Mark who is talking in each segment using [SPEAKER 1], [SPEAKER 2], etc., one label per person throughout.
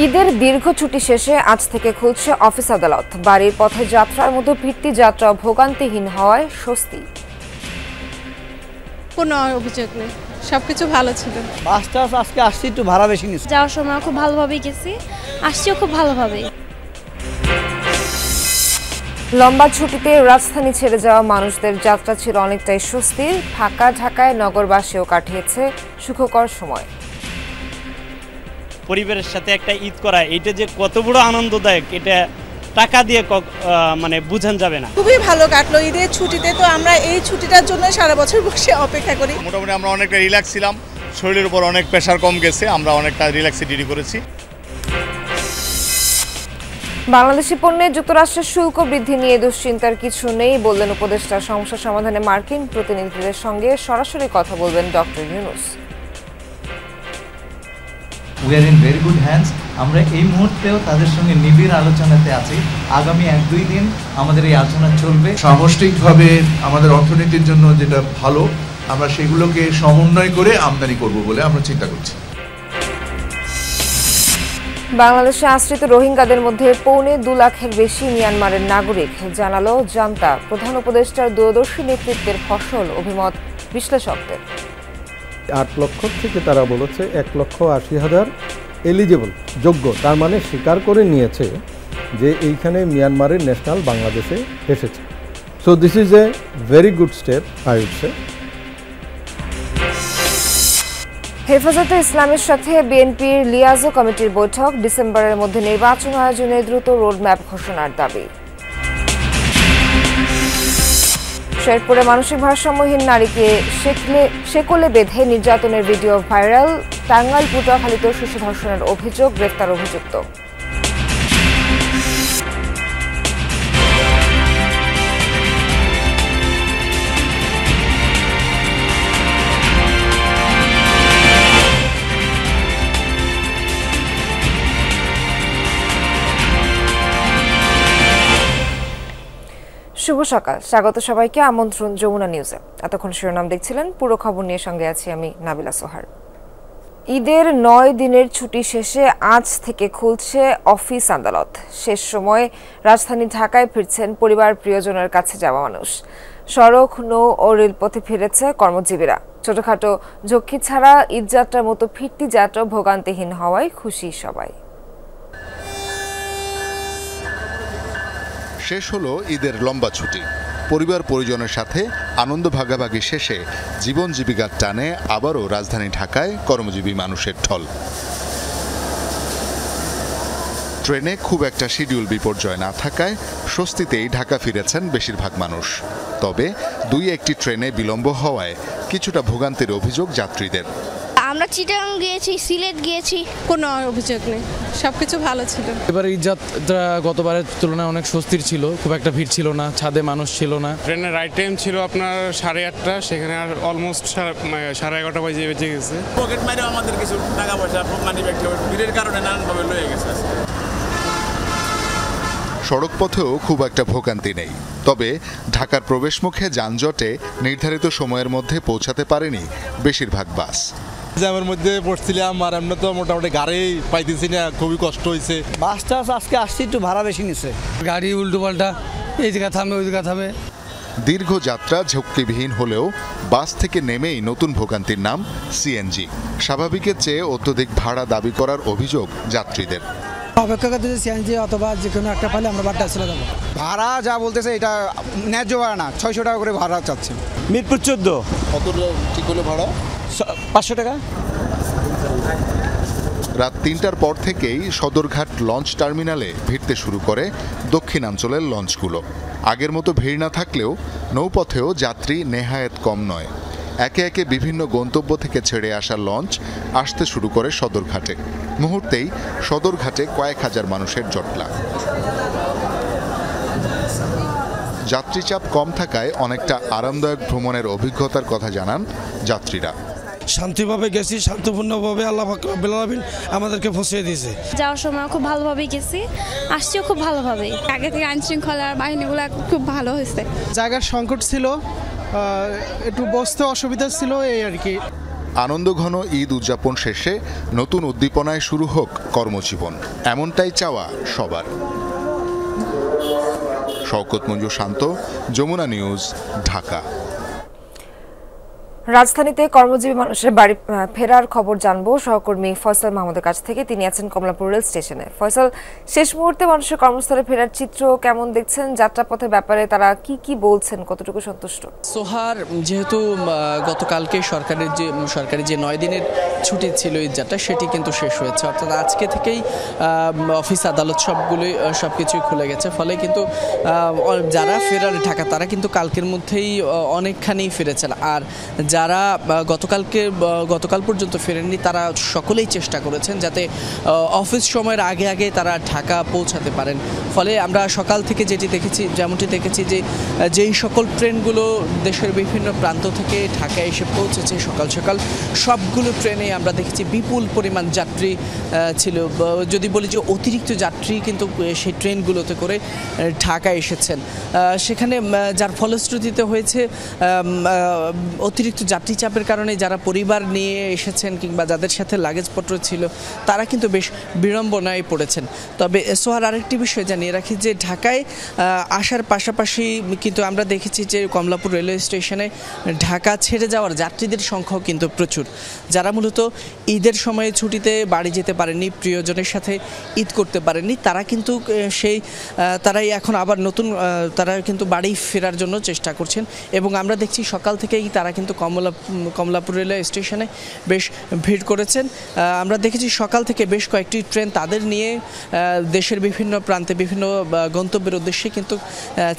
[SPEAKER 1] ঈদের দীর্ঘ ছুটি শেষে আজ থেকে খুলছে অফিস আদালত। বাড়ির পথে যাত্রার মতো ফিরতি যাত্রা ভোগান্তিহীন হওয়ায় স্বস্তি।
[SPEAKER 2] কোনো অভিযোগ নেই, সবকিছু ভালো ছিল।
[SPEAKER 3] বাসটা আজকে আসছি একটু ভাড়া বেশি নিচ্ছে।
[SPEAKER 4] যাওয়ার সময় খুব ভালোভাবেই গেছি, আসছিও খুব ভালোভাবেই।
[SPEAKER 1] লম্বা ছুটিতে রাজধানী ছেড়ে যাওয়া মানুষদের যাত্রা ছিল অনেকটাই স্বস্তির। ফাঁকা ঢাকায় নগরবাসীও কাটিয়েছে সুখকর সময়।
[SPEAKER 5] পরিবারের সাথে একটা ঈদ করা, এটা যে কত বড় আনন্দদায়ক, এটা টাকা দিয়ে মানে বোঝানো যাবে না।
[SPEAKER 2] খুবই ভালো কাটলো ঈদের ছুটিতে। তো আমরা এই ছুটিটার জন্য সারা বছর বসে অপেক্ষা করি।
[SPEAKER 6] মোটামুটি আমরা অনেকটা রিল্যাক্স ছিলাম, শরীরের উপর অনেক প্রেশার কম গেছে, আমরা অনেকটা রিল্যাক্সে ডিউটি করেছি।
[SPEAKER 1] বাংলাদেশি পণ্যে যুক্তরাষ্ট্রের শুল্ক বৃদ্ধি নিয়ে দুশ্চিন্তার কিছু নেই বললেন উপদেষ্টা। সমস্যা সমাধানে মার্কিন প্রতিনিধিদের সঙ্গে সরাসরি কথা বলবেন doctor Yunus.
[SPEAKER 7] We are in very good hands. আমরা এই মুহূর্তেও তাদের সঙ্গে নিবিড় আলোচনাতে আছি। আগামী 1-2 দিন আমাদের এই আলোচনা চলবে।
[SPEAKER 8] সামষ্টিকভাবে আমাদের অর্থনীতির জন্য যেটা ভালো, আমরা সেগুলোকে সমন্বয় করে আমদানি করব বলে আমরা চিন্তা করছি।
[SPEAKER 1] বাংলাদেশে আশ্রিত রোহিঙ্গাদের মধ্যে 2.25 লাখের বেশি মিয়ানমারের নাগরিক, জানালো জান্তা। প্রধান উপদেষ্টার দূরদর্শী নেতৃত্বের ফসল অভিমত বিশ্লেষকদের।
[SPEAKER 9] 8 লক্ষ থেকে তারা বলেছে 1,80,000 এলিজেবল, যোগ্য, তার মানে স্বীকার করে নিয়েছে যে এইখানে মিয়ানমারের ন্যাশনাল বাংলাদেশে এসেছে। So this is a very good step I would say.
[SPEAKER 1] হেফাজতে ইসলামের সাথে বিএনপির লিয়াজো কমিটির বৈঠক। ডিসেম্বরের মধ্যে নির্বাচন আয়োজনে দ্রুত রোডম্যাপ ঘোষণার দাবি। শেরপুরে মানসিক ভারসাম্যহীন নারীকে শেকলে বেঁধে নির্যাতনের ভিডিও ভাইরাল। টাঙ্গাইল পটুয়াখালীতেও শিশু ধর্ষণের অভিযোগ, গ্রেফতার অভিযুক্ত। শুভ সকাল, স্বাগত সবাইকে। আমন্ত্রণ যমুনা নিউজে। এতক্ষণ শিরোনাম দেখছিলেন, পুরো খবর নিয়ে সঙ্গে আছি আমি নাবিলা সোহার। ঈদের 9 দিনের ছুটি শেষে আজ থেকে খুলছে অফিস আদালত। শেষ সময়ে রাজধানী ঢাকায় ফিরছেন পরিবার প্রিয়জনের কাছে যাওয়া মানুষ। সড়ক, নৌ ও রেলপথে ফিরেছে কর্মজীবীরা। ছোটখাটো ঝক্কি ছাড়া ঈদযাত্রার মতো ফিরতি যাত্রা ভোগান্তিহীন হওয়ায় খুশি সবাই।
[SPEAKER 10] শেষ হলো ঈদের লম্বা ছুটি। পরিবার পরিজনের সাথে আনন্দ ভাগাভাগি শেষে জীবন জীবিকার টানে আবারও রাজধানী ঢাকায় কর্মজীবী মানুষের ঢল। ট্রেনে খুব একটা শিডিউল বিপর্যয় না থাকায় স্বস্তিতেই ঢাকা ফিরেছেন বেশিরভাগ মানুষ। তবে 2-1টি ট্রেনে বিলম্ব হওয়ায় কিছুটা ভোগান্তির অভিযোগ যাত্রীদের।
[SPEAKER 4] আমরা চিটাগাং গিয়েছি, সিলেট গিয়েছি,
[SPEAKER 2] কোনো অভিযোগ নেই, সবকিছু ভালো ছিল।
[SPEAKER 11] এবার ঈদযাত্রা গতবারের তুলনায় অনেক স্বস্তির ছিল, খুব একটা ভিড় ছিল না, ছাদে মানুষ ছিল না।
[SPEAKER 12] ট্রেনের রাইট টাইম ছিল আপনার 8:30, সেখানে আর অলমোস্ট 11:30 বেজে গেছে।
[SPEAKER 6] পকেট মাইরে আমাদের কিছু টাকা পয়সা মানি ব্যাগ ভিড়ের কারণে নানানভাবে লয়ে গেছে।
[SPEAKER 10] সড়ক পথেও খুব একটা ভোগান্তি নেই, তবে ঢাকার প্রবেশমুখে যানজটে নির্ধারিত সময়ের মধ্যে পৌঁছাতে পারেনি বেশিরভাগ বাস।
[SPEAKER 13] জ্যামের মধ্যে পড়ছিলাম আর আমরা তো মোটামুটি গাড়ি পাইতেছি না, খুবই কষ্ট হয়েছে।
[SPEAKER 3] বাসটা আজকে আসছি একটু ভাড়া বেশি নিচ্ছে।
[SPEAKER 11] গাড়ি উল্টো পাল্টা, এই জায়গা থামে ওই জায়গা থামে।
[SPEAKER 10] দীর্ঘ যাত্রা ঝক্কিবিহীন হলেও বাস থেকে নেমেই নতুন ভোগান্তির নাম সিএনজি। স্বাভাবিকের চেয়ে অত্যধিক ভাড়া দাবি করার অভিযোগ যাত্রীদের।
[SPEAKER 3] অপেক্ষা করতে সিএনজি অথবা যে কোনো একটা পাইলে আমরা বাড্ডা চলে যাবো। ভাড়া যা বলতেছে এটা ন্যায্য ভাড়া না, 600 টাকা করে ভাড়া চাচ্ছে। মিরপুর 14।
[SPEAKER 10] কত ঠিক হলো ভাড়া?
[SPEAKER 3] 500 টাকা।
[SPEAKER 10] রাত 3টার পর থেকেই সদরঘাট লঞ্চ টার্মিনালে ভিড়তে শুরু করে দক্ষিণাঞ্চলের লঞ্চগুলো। আগের মতো ভিড় না থাকলেও নৌপথেও যাত্রী নেহায়েত কম নয়। একে একে বিভিন্ন গন্তব্য থেকে ছেড়ে আসা লঞ্চ আসতে শুরু করে সদরঘাটে। মুহূর্তেই সদরঘাটে কয়েক হাজার মানুষের জটলা। যাত্রীচাপ কম থাকায় অনেকটা আরামদায়ক ভ্রমণের অভিজ্ঞতার কথা জানান যাত্রীরা।
[SPEAKER 14] শান্তিভাবে গেছি, শান্তিপূর্ণভাবে আল্লাহ পাক রব্বুল আলামিন আমাদেরকে পৌঁছে দিয়েছে।
[SPEAKER 4] যাওয়ার সময় খুব ভালোভাবেই গেছি, আসছিও খুব ভালোভাবেই। আগে থেকে আইনশৃঙ্খলার বাহিনীগুলো খুব ভালো হয়েছে।
[SPEAKER 15] জায়গার সংকট ছিল, একটু বসতে অসুবিধা ছিল, এই আর কি।
[SPEAKER 10] আনন্দঘন ঈদ উদযাপন শেষে নতুন উদ্দীপনায় শুরু হোক কর্মজীবন, এমনটাই চাওয়া সবার। শওকত মঞ্জু শান্ত, যমুনা নিউজ, ঢাকা।
[SPEAKER 1] রাজধানীতে কর্মজীবী মানুষের বাড়ি ফেরার খবর জানবো সহকর্মী ফয়সাল মাহমুদের কাছ থেকে। তিনি আছেন কমলাপুর রেল স্টেশনে। ফয়সাল, শেষ মুহূর্তে মানুষের কর্মস্থলে ফেরার চিত্র কেমন দেখছেন? যাত্রাপথের ব্যাপারে তারা কি বলছেন, কতটুকু সন্তুষ্ট?
[SPEAKER 15] সোহার, যেহেতু গতকালকে সরকারি যে 9 দিনের ছুটি ছিল ঈদ যাত্রা, সেটি কিন্তু শেষ হয়েছে। অর্থাৎ আজকে থেকেই অফিস আদালত সবকিছুই খুলে গেছে। ফলে কিন্তু যারা ফেরার ঢাকা তারা কিন্তু কালকের মধ্যেই অনেকখানি ফিরেছেন। আর যারা গতকাল পর্যন্ত ফেরেননি তারা সকলেই চেষ্টা করেছেন যাতে অফিস সময়ের আগে তারা ঢাকা পৌঁছাতে পারেন। ফলে আমরা সকাল থেকে যেমনটি দেখেছি যে যেই সকল ট্রেনগুলো দেশের বিভিন্ন প্রান্ত থেকে ঢাকায় এসে পৌঁছেছে সকাল সবগুলো ট্রেনে আমরা দেখেছি বিপুল পরিমাণ যাত্রী ছিল। যদি বলি যে অতিরিক্ত যাত্রী কিন্তু সেই ট্রেনগুলোতে করে ঢাকায় এসেছেন। সেখানে যার ফলশ্রুতিতে হয়েছে অতিরিক্ত যাত্রী চাপের কারণে যারা পরিবার নিয়ে এসেছেন কিংবা যাদের সাথে লাগেজপত্র ছিল তারা কিন্তু বেশ বিড়ম্বনায় পড়েছেন। তবে সোহার, আরেকটি বিষয় জানিয়ে রাখি যে ঢাকায় আসার পাশাপাশি কিন্তু আমরা দেখেছি যে কমলাপুর রেলওয়ে স্টেশনে ঢাকা ছেড়ে যাওয়ার যাত্রীদের সংখ্যাও কিন্তু প্রচুর। যারা মূলত ঈদের সময়ে ছুটিতে বাড়ি যেতে পারেননি, প্রিয়জনের সাথে ঈদ করতে পারেননি, তারা কিন্তু তারাই এখন আবার তারা কিন্তু বাড়ি ফেরার জন্য চেষ্টা করছেন। এবং আমরা দেখছি সকাল থেকেই তারা কিন্তু কমলাপুর রেলওয়ে স্টেশনে বেশ ভিড় করেছেন। আমরা দেখেছি সকাল থেকে বেশ কয়েকটি ট্রেন তাদের নিয়ে দেশের বিভিন্ন প্রান্তে বিভিন্ন গন্তব্যের উদ্দেশ্যে কিন্তু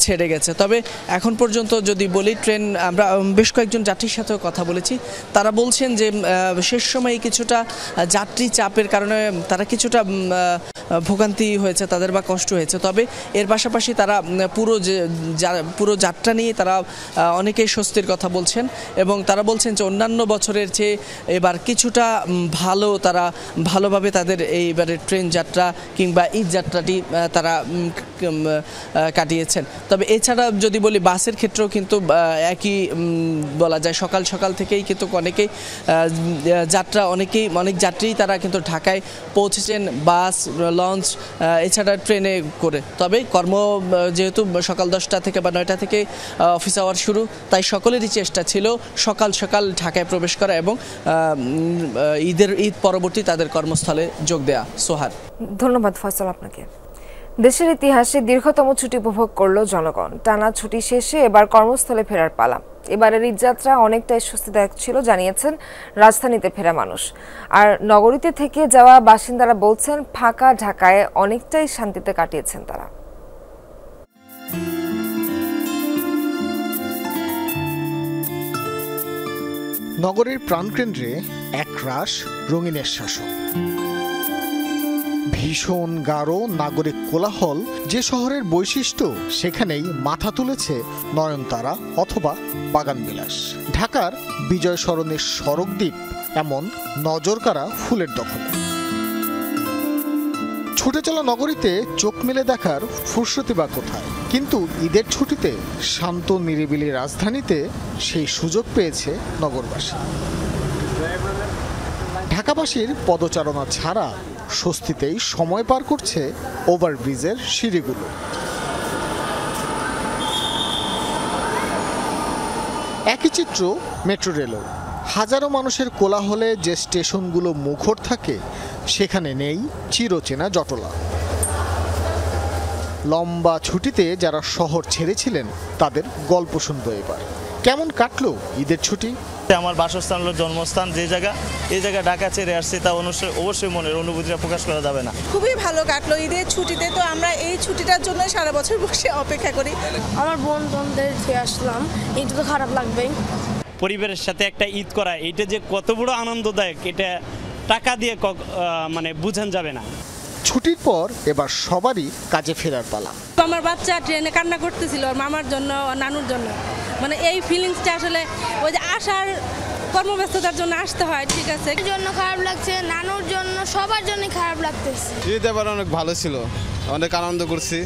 [SPEAKER 15] ছেড়ে গেছে। তবে এখন পর্যন্ত যদি বলি ট্রেন, আমরা বেশ কয়েকজন যাত্রীর সাথেও কথা বলেছি, তারা বলছেন যে শেষ সময়ে কিছুটা যাত্রী চাপের কারণে তারা কিছুটা ভোগান্তি হয়েছে তাদের বা কষ্ট হয়েছে। তবে এর পাশাপাশি তারা পুরো যাত্রা নিয়ে তারা অনেকেই স্বস্তির কথা বলছেন এবং তারা বলছেন যে অন্যান্য বছরের চেয়ে এবার কিছুটা তারা ভালোভাবে তাদের এইবারের ট্রেন যাত্রা কিংবা ঈদ যাত্রাটি তারা কাটিয়েছেন। তবে এছাড়া যদি বলি বাসের ক্ষেত্রেও কিন্তু একই বলা যায়। সকাল থেকেই কিন্তু অনেক যাত্রী তারা কিন্তু ঢাকায় পৌঁছেছেন বাস, লঞ্চ এছাড়া ট্রেনে করে। তবে যেহেতু সকাল 10টা থেকে বা 9টা থেকে অফিস আওয়ার শুরু, তাই সকলেরই চেষ্টা ছিল সকাল ঢাকায় প্রবেশ করা এবং ঈদ পরবর্তী তাদের কর্মস্থলে যোগ দেয়া। সোহার,
[SPEAKER 1] ধন্যবাদ ফয়সাল আপনাকে। দেশের ইতিহাসে দীর্ঘতম ছুটি উপভোগ করলো জনগণ। টানা ছুটি শেষে এবার কর্মস্থলে ফেরার পালা। এবারের ঈদযাত্রা অনেকটাই স্বস্তিদায়ক ছিল জানিয়েছেন রাজধানীতে ফেরা মানুষ। আর নগরীতে থেকে যাওয়া বাসিন্দারা বলছেন ফাঁকা ঢাকায় অনেকটাই শান্তিতে কাটিয়েছেন তারা।
[SPEAKER 16] নগরের প্রাণকেন্দ্রে একরাশ রঙিনের শাসন, ভীষণ গাঢ় নাগরিক কোলাহল যে শহরের বৈশিষ্ট্য, সেখানেই মাথা তুলেছে নয়নতারা অথবা বাগানবিলাস। ঢাকার বিজয় সরণির সড়কদ্বীপ এমন নজরকাড়া ফুলের দখলে। ছুটে চলা নগরীতে চোখ মেলে দেখার ফুরসতি বা কোথায়, কিন্তু ঈদের ছুটিতে শান্ত নিরিবিলি রাজধানীতে সেই সুযোগ পেয়েছে নগরবাসী। ঢাকাবাসীর পদচারণা ছাড়া স্বস্তিতেই সময় পার করছে ওভারব্রিজের সিঁড়িগুলো। একই চিত্র মেট্রো রেলও। হাজারো মানুষের কোলাহলে যে স্টেশনগুলো মুখর থাকে, সেখানে নেই চিরচেনা জটলা। লম্বা ছুটিতে যারা শহর ছেড়েছিলেন তাদের গল্প শুনবো এবার। কেমন কাটলো ঈদের ছুটি?
[SPEAKER 17] আমার বাসস্থান হলো জন্মস্থান, এই জায়গা ঢাকা ছেড়ে আসছে, তা অবশ্যই মনের অনুভূতিটা প্রকাশ করা যাবে না।
[SPEAKER 2] খুবই ভালো কাটলো ঈদের ছুটিতে। তো আমরা এই ছুটিটার জন্য সারা বছর বসে অপেক্ষা করি।
[SPEAKER 4] আমার বোনদের আসলাম, এটা তো খারাপ লাগবে।
[SPEAKER 5] পরিবারের সাথে একটা ঈদ করা, এটা যে কত বড় আনন্দদায়ক এটা টাকা দিয়ে বোঝান যাবে না।
[SPEAKER 16] ছুটির পর এবার সবারই কাজে ফেরার পালা।
[SPEAKER 18] আমার বাচ্চা ট্রেনে কান্না করতেছিল ওর মামার জন্য, নানুর জন্য। এই ফিলিংসটা আসলে ওই যে আসার কর্মব্যস্ততার জন্য আসতে হয়, ঠিক আছে।
[SPEAKER 4] এর জন্য খারাপ লাগছে, নানুর জন্য, সবার জন্য খারাপ লাগতেছে।
[SPEAKER 13] ঈদ এবার অনেক ভালো ছিল, অনেক আনন্দ করছি,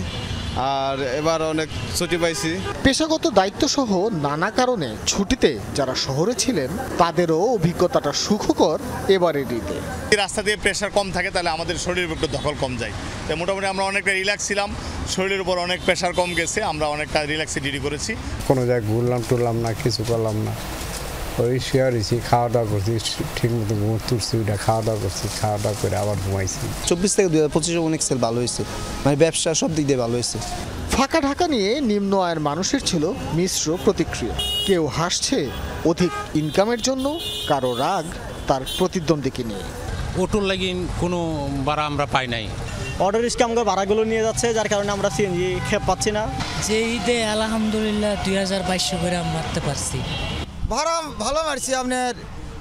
[SPEAKER 19] আর এবার অনেক ছুটি পাইছি।
[SPEAKER 16] পেশাগত দায়িত্বসহ নানা কারণে ছুটিতে যারা শহরে ছিলেন তাদেরও অভিজ্ঞতাটা সুখকর এবারের ঈদে।
[SPEAKER 6] রাস্তা দিয়ে প্রেশার কম থাকে তাহলে আমাদের শরীরের উপর দখল কম যায়, তাই মোটামুটি আমরা অনেকটা রিল্যাক্স ছিলাম, শরীরের উপর অনেক প্রেশার কম গেছে, আমরা অনেকটা রিল্যাক্সে ডিউটি করেছি।
[SPEAKER 20] কোনো জায়গায় ঘুরলাম টুরলাম না, কিছু করলাম না, ওই শুয়ে রয়েছি, খাওয়া দাওয়া করছি, ঠিক মতো ঘুম তুলছি, ওইটা খাওয়া দাওয়া করছি, খাওয়া দাওয়া করে আবার ঘুমাইছি।
[SPEAKER 21] 24 থেকে 2025 অনেক সেল ভালো হয়েছে, মানে ব্যবসা সব দিক দিয়ে ভালো হয়েছে।
[SPEAKER 16] ফাঁকা ঢাকা নিয়ে নিম্ন আয়ের মানুষের ছিল মিশ্র প্রতিক্রিয়া। কেউ হাসছে অধিক ইনকামের জন্য, কারো রাগ তার প্রতিদ্বন্দ্বীকে নিয়ে।
[SPEAKER 22] অটোর লাগি কোনো ভাড়া আমরা পাই নাই।
[SPEAKER 23] অটো রিক্সা আমাদের ভাড়াগুলো নিয়ে যাচ্ছে, যার কারণে আমরা সিএনজি খেপ পাচ্ছি না।
[SPEAKER 24] যে ঈদে আলহামদুলিল্লাহ 2200 করে মারতে পারছি।
[SPEAKER 3] ভাড়া ভালো মারছি, আপনার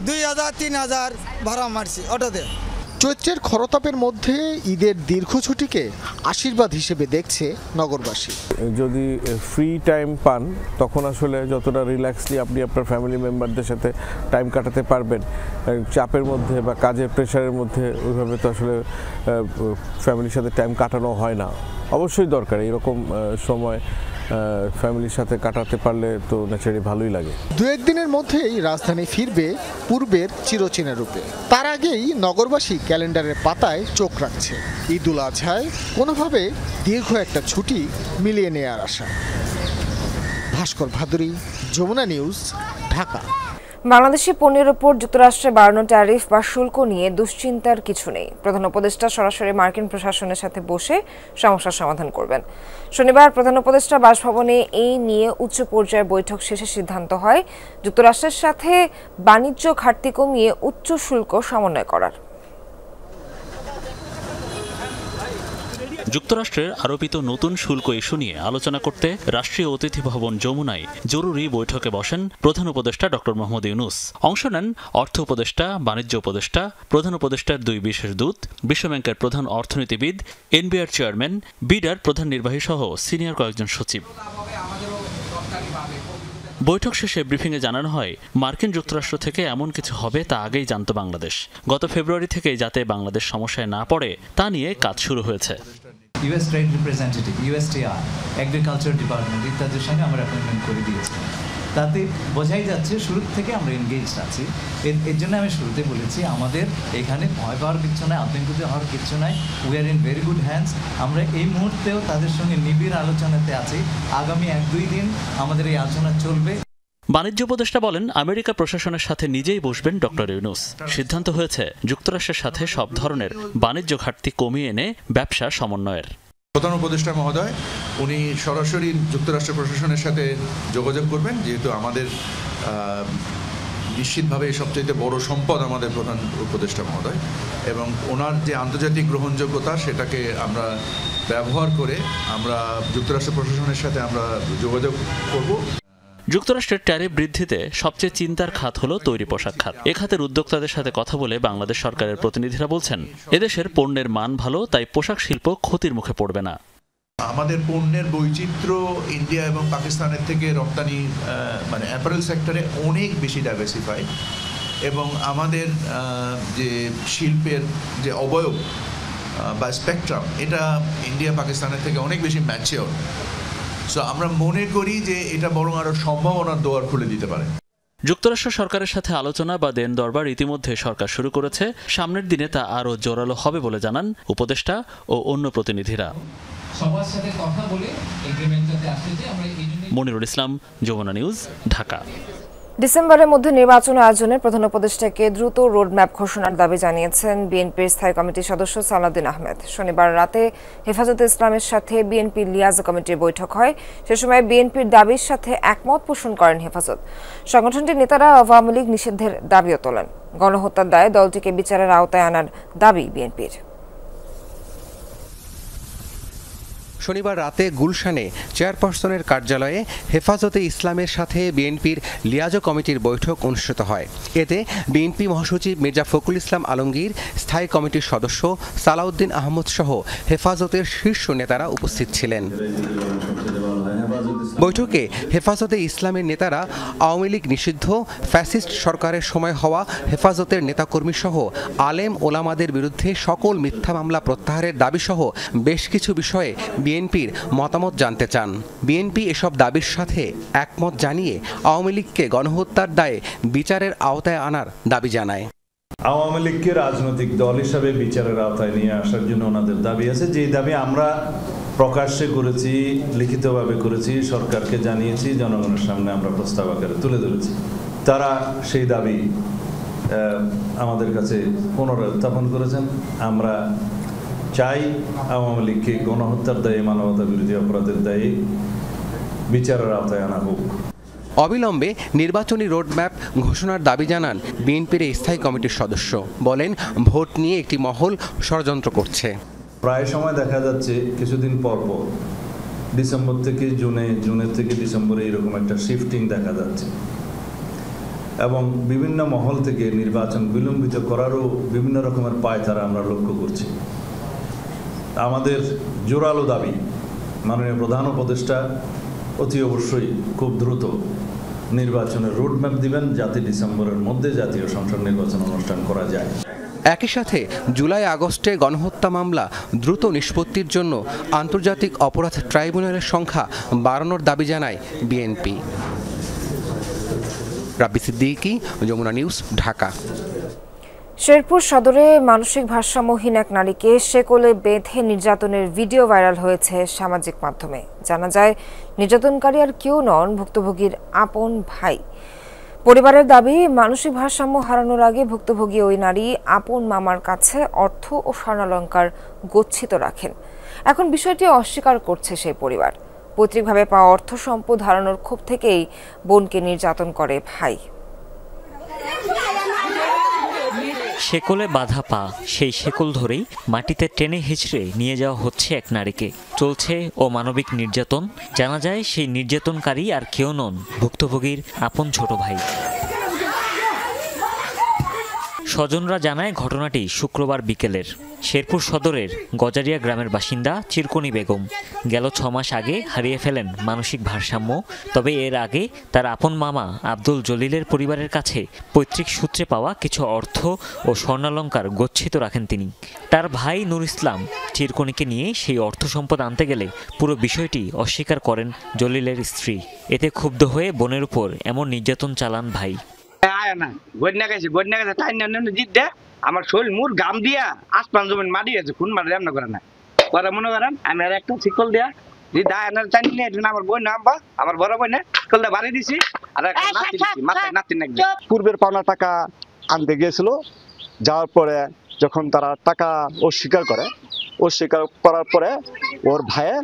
[SPEAKER 3] 2000-3000 ভাড়া মারছি অটোতে।
[SPEAKER 16] চৈত্রের খরতাপের মধ্যে ঈদের দীর্ঘ ছুটিকে আশীর্বাদ হিসেবে দেখছে নগরবাসী।
[SPEAKER 25] যদি ফ্রি টাইম পান তখন আসলে যতটা রিল্যাক্সলি আপনি আপনার ফ্যামিলি মেম্বারদের সাথে টাইম কাটাতে পারবেন, চাপের মধ্যে বা কাজের প্রেশারের মধ্যে ওইভাবে তো আসলে ফ্যামিলির সাথে টাইম কাটানো হয় না। অবশ্যই দরকার এরকম সময় ফ্যামিলির সাথে কাটাতে পারলে তো ন্যাচারালি ভালোই লাগে।
[SPEAKER 16] দু একদিনের মধ্যেই রাজধানী ফিরবে পূর্বের চিরচেনা রূপে। তার আগেই নগরবাসী ক্যালেন্ডারের পাতায় চোখ রাখছে ঈদুল আজহায় কোনোভাবে দীর্ঘ একটা ছুটি মিলিয়ে নেওয়ার আশা। ভাস্কর ভাদুরী, যমুনা নিউজ, ঢাকা।
[SPEAKER 1] বাংলাদেশি পণ্যের উপর যুক্তরাষ্ট্রের বাড়ানো ট্যারিফ বা শুল্ক নিয়ে দুশ্চিন্তার কিছু নেই। প্রধান উপদেষ্টা সরাসরি মার্কিন প্রশাসনের সাথে বসে সমস্যার সমাধান করবেন। শনিবার প্রধান উপদেষ্টা বাসভবনে এই নিয়ে উচ্চ পর্যায়ের বৈঠক শেষে সিদ্ধান্ত হয় যুক্তরাষ্ট্রের সাথে বাণিজ্য ঘাটতি কমিয়ে উচ্চ শুল্ক সমন্বয় করার।
[SPEAKER 26] যুক্তরাষ্ট্রের আরোপিত নতুন শুল্ক ইস্যু নিয়ে আলোচনা করতে রাষ্ট্রীয় অতিথি ভবন যমুনায় জরুরি বৈঠকে বসেন প্রধান উপদেষ্টা ডক্টর মোহাম্মদ ইউনূস। অংশ নেন অর্থ উপদেষ্টা, বাণিজ্য উপদেষ্টা, প্রধান উপদেষ্টার 2 বিশেষ দূত, বিশ্বব্যাংকের প্রধান অর্থনীতিবিদ, এনবিআর চেয়ারম্যান, বিডার প্রধান নির্বাহী সহ সিনিয়র কয়েকজন সচিব। বৈঠক শেষে ব্রিফিংয়ে জানানো হয়, মার্কিন যুক্তরাষ্ট্র থেকে এমন কিছু হবে তা আগেই জানত বাংলাদেশ। গত ফেব্রুয়ারি থেকে যাতে বাংলাদেশ সমস্যায় না পড়ে তা নিয়ে কাজ শুরু হয়েছে।
[SPEAKER 7] US trade representative, USTR, agriculture department ইত্যাদির সঙ্গে আমরা অ্যাপয়েন্টমেন্ট করে দিয়েছি। তাতে বোঝাই যাচ্ছে শুরু থেকে আমরা এনগেজড আছি। এর জন্য আমি শুরুতে বলেছি আমাদের এখানে ভয় পাওয়ার কিচ্ছু নাই, আতঙ্কিত হওয়ার কিচ্ছু নাই। We are in very good hands. আমরা এই মুহূর্তেও তাদের সঙ্গে নিবিড় আলোচনাতে আছি। আগামী 1-2 দিন আমাদের এই আলোচনা চলবে।
[SPEAKER 26] বাণিজ্য উপদেষ্টা বলেন, আমেরিকা প্রশাসনের সাথে নিজেই বসবেন ডক্টর ইউনূস। সিদ্ধান্ত হয়েছে যুক্তরাষ্ট্রের সাথে সব ধরনের বাণিজ্য ঘাটতি কমিয়ে এনে ব্যবসা সমন্বয়ের।
[SPEAKER 8] প্রধান উপদেষ্টা মহোদয় উনি সরাসরি যুক্তরাষ্ট্র প্রশাসনের সাথে যোগাযোগ করবেন, যেহেতু আমাদের নিশ্চিতভাবে সবচেয়ে বড় সম্পদ আমাদের প্রধান উপদেষ্টা মহোদয়, এবং ওনার যে আন্তর্জাতিক গ্রহণযোগ্যতা সেটাকে আমরা ব্যবহার করে আমরা যুক্তরাষ্ট্র প্রশাসনের সাথে আমরা যোগাযোগ করব।
[SPEAKER 26] যুক্তরাষ্ট্রের ট্যারিফ বৃদ্ধিতে সবচেয়ে চিন্তার খাত হলো তৈরি পোশাক খাত। এ খাতের উদ্যোক্তাদের সাথে কথা বলে বাংলাদেশ সরকারের প্রতিনিধিরা বলছেন, এদেশের পণ্যের মান ভালো, তাই পোশাক শিল্প ক্ষতির মুখে পড়বে না।
[SPEAKER 8] আমাদের পণ্যের বৈচিত্র্য ইন্ডিয়া এবং পাকিস্তানের থেকে রপ্তানি মানে অ্যাপারেল সেক্টরে অনেক বেশি ডাইভার্সিফাইড, এবং আমাদের যে শিল্পের যে অবয়ব বা স্পেকট্রাম এটা ইন্ডিয়া পাকিস্তানের থেকে অনেক বেশি ম্যাচিওর। সো আমরা মনে করি যে এটা বরং আরও সম্ভাবনার দুয়ার খুলে দিতে পারে।
[SPEAKER 26] যুক্তরাষ্ট্র সরকারের সাথে আলোচনা বা দেন দরবার ইতিমধ্যে সরকার শুরু করেছে। সামনের দিনে তা আরও জোরালো হবে বলে জানান উপদেষ্টা ও অন্য প্রতিনিধিরা। মনিরুল ইসলাম, যমুনা নিউজ, ঢাকা।
[SPEAKER 1] ডিসেম্বরের মধ্যে নির্বাচন আয়োজনের প্রধান উপদেষ্টাকে দ্রুত রোডম্যাপ ঘোষণার দাবি জানিয়েছেন বিএনপির স্থায়ী কমিটির সদস্য সালাউদ্দিন আহমেদ। শনিবার রাতে হেফাজতে ইসলামের সাথে বিএনপির লিয়াজ কমিটির বৈঠক হয়। সে সময় বিএনপির দাবির সাথে একমত পোষণ করেন হেফাজত। সংগঠনটির নেতারা আওয়ামী লীগ নিষিদ্ধের দাবিও তোলেন। গণহত্যার দায়ে দলটিকে বিচারের আওতায় আনার দাবি বিএনপির।
[SPEAKER 27] শনিবার রাতে গুলশানে চেয়ারপারসনের কার্যালয়ে হেফাজতে ইসলামের সাথে বিএনপির লিয়াজো কমিটির বৈঠক অনুষ্ঠিত হয়। এতে বিএনপি মহাসচিব মির্জা ফখরুল ইসলাম আলমগীর, স্থায়ী কমিটির সদস্য সালাউদ্দিন আহমদ সহ হেফাজতের শীর্ষ নেতারা উপস্থিত ছিলেন। বৈঠকে হেফাজতে ইসলামের নেতারা আওয়ামী লীগ নিষিদ্ধ, ফ্যাসিস্ট সরকারের সময় হওয়া হেফাজতের নেতাকর্মী সহ আলেম ওলামাদের বিরুদ্ধে সকল মিথ্যা মামলা প্রত্যাহারের দাবিসহ বেশ কিছু বিষয়ে বিএনপির মতামত জানতে চান। বিএনপি এসব দাবির সাথে একমত জানিয়ে আওয়ামী লীগকে গণহত্যার দায়ে বিচারের আওতায় আনার দাবি জানায়।
[SPEAKER 9] আওয়ামী লীগকে রাজনৈতিক দল হিসাবে বিচারের আওতায় নিয়ে আসার জন্য ওনাদের দাবি আছে, যেই দাবি আমরা প্রকাশ্যে করেছি, লিখিতভাবে করেছি, সরকারকে জানিয়েছি, জনগণের সামনে আমরা প্রস্তাব আকারে তুলে ধরেছি। তারা সেই দাবি আমাদের কাছে পুনরুত্থাপন করেছেন। আমরা চাই আওয়ামী লীগকে গণহত্যার দায়ে, মানবতা বিরোধী অপরাধের দায়ে বিচারের আওতায় আনা হোক।
[SPEAKER 27] অবিলম্বে নির্বাচনী রোডম্যাপ ঘোষণার দাবি জানান বিএনপির স্থায়ী কমিটির সদস্য। বলেন, ভোট নিয়ে একটি মহল ষড়যন্ত্র করছে।
[SPEAKER 9] প্রায় সময় দেখা যাচ্ছে কিছুদিন পর পর ডিসেম্বর থেকে জুনে, জুনের থেকে ডিসেম্বরে এরকম একটা শিফটিং দেখা যাচ্ছে এবং বিভিন্ন মহল থেকে নির্বাচন বিলম্বিত করারও বিভিন্ন রকমের পায়তারা আমরা লক্ষ্য করছি। আমাদের জোরালো দাবি, মাননীয় প্রধান উপদেষ্টা অতি অবশ্যই খুব দ্রুত নির্বাচনের রোডম্যাপ দিবেন, যাতে ডিসেম্বরের মধ্যে জাতীয় সংসদ নির্বাচন অনুষ্ঠান করা যায়।
[SPEAKER 27] একই সাথে জুলাই আগস্টে গণহত্যা মামলা দ্রুত নিষ্পত্তির জন্য আন্তর্জাতিক অপরাধ ট্রাইব্যুনালের সংখ্যা বাড়ানোর দাবি জানায় বিএনপি। রাব্বি সিদ্দিকী, যমুনা নিউজ, ঢাকা।
[SPEAKER 1] শেরপুর সদরে মানসিক ভারসাম্যহীন এক নারীকে শেকলে বেঁধে নির্যাতনের ভিডিও ভাইরাল হয়েছে সামাজিক মাধ্যমে। জানা যায়, নির্যাতনকারী আর কেউ নন, ভুক্তভোগীর আপন ভাই। পরিবারের দাবি, মানসিক ভারসাম্য হারানোর আগে ভুক্তভোগী ওই নারী আপন মামার কাছে অর্থ ও স্বর্ণালংকার গচ্ছিত রাখেন। এখন বিষয়টি অস্বীকার করছে সেই পরিবার। পৈতৃকভাবে পাওয়া অর্থ সম্পদ হারানোর ক্ষোভ থেকেই বোনকে নির্যাতন করে ভাই।
[SPEAKER 10] শেকলে বাধা পা, সেই শেকল ধরেই মাটিতে টেনে হিঁচড়ে নিয়ে যাওয়া হচ্ছে এক নারীকে। চলছে অমানবিক নির্যাতন। জানা যায়, সেই নির্যাতনকারী আর কেউ নন, ভুক্তভোগীর আপন ছোট ভাই। স্বজনরা জানায়, ঘটনাটি শুক্রবার বিকেলের। শেরপুর সদরের গজারিয়া গ্রামের বাসিন্দা চিরকনি বেগম গেল 6 মাস আগে হারিয়ে ফেলেন মানসিক ভারসাম্য। তবে এর আগে তার আপন মামা আব্দুল জলিলের পরিবারের কাছে পৈতৃক সূত্রে পাওয়া কিছু অর্থ ও স্বর্ণালংকার গচ্ছিত রাখেন তিনি। তার ভাই নূর ইসলাম চিরকনিকে নিয়ে সেই অর্থ সম্পদ আনতে গেলে পুরো বিষয়টি অস্বীকার করেন জলিলের স্ত্রী। এতে ক্ষুব্ধ হয়ে বোনের উপর এমন নির্যাতন চালান ভাই।
[SPEAKER 11] আমার শরীর মুর গাম দিয়া আসমান জমিন মারি আছে, খুন মারি রান্না করে না পরে মনে করেন আমি আর একটা শিকল দিয়া আমার বই নামবা, আমার বড় বই না শিকলটা বাড়ি দিছি আর মাথায় নাতি নাকি।
[SPEAKER 12] পূর্বের পাওনা টাকা আনতে গিয়েছিল, যাওয়ার পরে যখন তারা টাকা অস্বীকার করার পরে ওর ভাইয়ে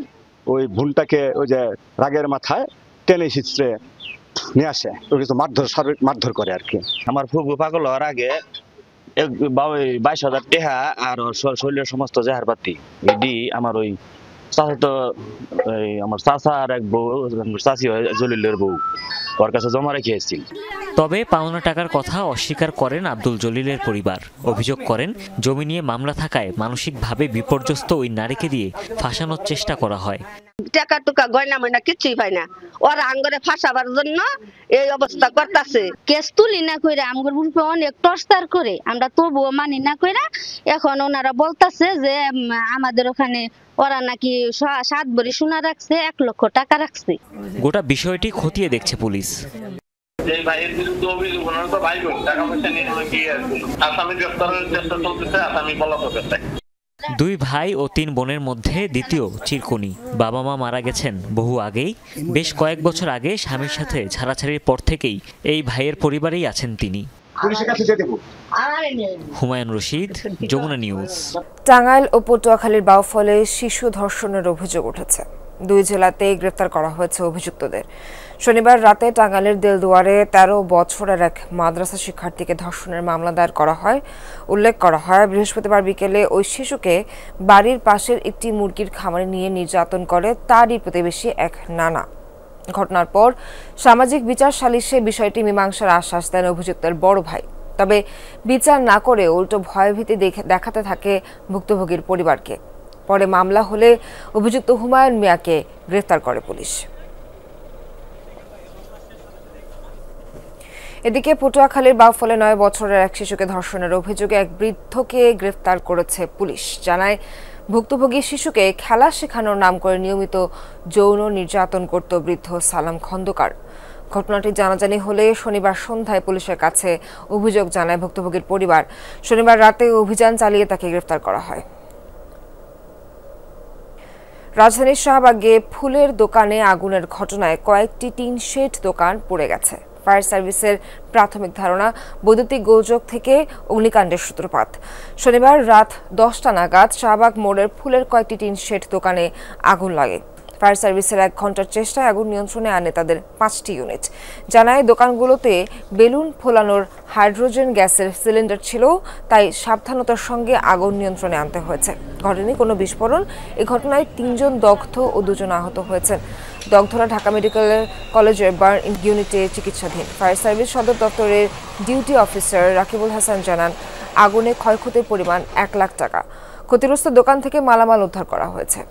[SPEAKER 12] ওই ভুলটাকে ওই যে রাগের মাথায় টেনে হিচড়ে নিয়ে আসে, ওই কিছু মারধর করে আর কি।
[SPEAKER 11] আমার ফুফু পাগল হওয়ার আগে 22,000 টাকা আর শরীরের সমস্ত জাহারপাতি এডি আমার ওই চাচা, আমার চাচা আর এক বউ, চাচি হয় জলিলের বউ, ওর কাছে জমা রেখে এসেছি।
[SPEAKER 10] তবে পাওনা টাকার কথা অস্বীকার করেন আব্দুল জলিলের পরিবার। অভিযোগ করেন, জমি নিয়ে মামলা থাকায় মানসিকভাবে বিপর্যস্ত ওই নারীকে দিয়ে ফাঁসানোর চেষ্টা করা হয়।
[SPEAKER 14] টাকা টুকা গয়না ময়না কিছুই পাই না, ওরা আঙ্গরে ফাঁসাবার জন্য এই অবস্থা করতেছে। কেস তুলি না কইরা আমগর গ্রুপে অনেক টর্চার করে, আমরা তবুও মানি না কইরা এখন ওনারা বলতাছে যে আমাদের ওখানে ওরা নাকি 7 ভরি সোনা রাখছে, 1 লক্ষ টাকা রাখছে।
[SPEAKER 10] গোটা বিষয়টি খতিয়ে দেখছে পুলিশ।
[SPEAKER 11] এই ভাইয়ের বিরুদ্ধে অভিযোগ, ওনারা তো ভাই বোন, টাকা পয়সা নিয়ে কি আসামি গ্রেফতারের চেষ্টা চলতেছে, আসামি পলাতক আছে।
[SPEAKER 10] 2 ভাই ও 3 বোনের মধ্যে দ্বিতীয় চিরকনি। বাবা মা মারা গেছেন বহু আগেই। বেশ কয়েক বছর আগে স্বামীর সাথে ছাড়াছাড়ির পর থেকেই এই ভাইয়ের পরিবারেই আছেন তিনি। হুমায়ুন রশিদ, যমুনা নিউজ।
[SPEAKER 1] টাঙ্গাইল ও পটুয়াখালীর বাউফলে শিশু ধর্ষণের অভিযোগ উঠেছে। 2 জেলাতেই গ্রেফতার করা হয়েছে অভিযুক্তদের। শনিবার রাতে টাঙ্গাইলের দেলদুয়ারে 13 বছরের এক মাদ্রাসা শিক্ষার্থীকে ধর্ষণের মামলা দায়ের করা হয়। উল্লেখ করা হয়, বৃহস্পতিবার বিকেলে ওই শিশুকে বাড়ির পাশের একটি মুরগির খামারে নিয়ে নির্যাতন করে তারই প্রতিবেশী এক নানা। ঘটনার পর সামাজিক বিচার সালিশে বিষয়টি মীমাংসার আশ্বাস দেন অভিযুক্তের বড় ভাই। তবে বিচার না করে উল্টো ভয়ভীতি দেখাতে থাকে ভুক্তভোগীর পরিবারকে। পরে মামলা হলে অভিযুক্ত হুমায়ুন মিয়াকে গ্রেফতার করে পুলিশ। এদিকে পটুয়াখালীর বাউফলে 9 বছরের এক শিশুকে ধর্ষণের অভিযোগে এক বৃদ্ধকে গ্রেফতার করেছে পুলিশ। জানায়, ভুক্তভোগী শিশুকে খেলা শেখানোর নাম করে নিয়মিত যৌন নির্যাতন করত বৃদ্ধ সালাম খন্দকার। ঘটনাটি জানাজানি হলে শনিবার সন্ধ্যায় পুলিশের কাছে অভিযোগ জানায় ভুক্তভোগীর পরিবার। শনিবার রাতে অভিযান চালিয়ে তাকে গ্রেফতার করা হয়। রাজধানীর শাহবাগে ফুলের দোকানে আগুনের ঘটনায় কয়েকটি টিন শেড দোকান পুড়ে গেছে। ফায়ার সার্ভিসের প্রাথমিক ধারণা বৈদ্যুতিক গোলযোগ থেকে অগ্নিকাণ্ডের সূত্রপাত। শনিবার রাত 10টা নাগাদ শাহবাগ মোড়ের ফুলের কয়েকটি টিন শেড দোকানে আগুন লাগে। ফায়ার সার্ভিসের 1 ঘন্টার চেষ্টায় আগুন নিয়ন্ত্রণে আনে তাদের 5টি ইউনিট। জানায় দোকানগুলোতে বেলুন ফোলানোর হাইড্রোজেন গ্যাসের সিলিন্ডার ছিল, তাই সাবধানতার সঙ্গে আগুন নিয়ন্ত্রণে আনতে হয়েছে। ঘটেনি কোনো বিস্ফোরণ। এই ঘটনায় 3 জন দগ্ধ ও 2 জন আহত হয়েছেন। দগ্ধরা ঢাকা মেডিকেল কলেজের বার্ন ইউনিটে চিকিৎসাধীন। ফায়ার সার্ভিস সদর দপ্তরের ডিউটি অফিসার রাকিবুল হাসান জানান, আগুনে ক্ষয়ক্ষতির পরিমাণ 1 লাখ টাকা। ক্ষতিগ্রস্ত দোকান থেকে মালামাল উদ্ধার করা হয়েছে।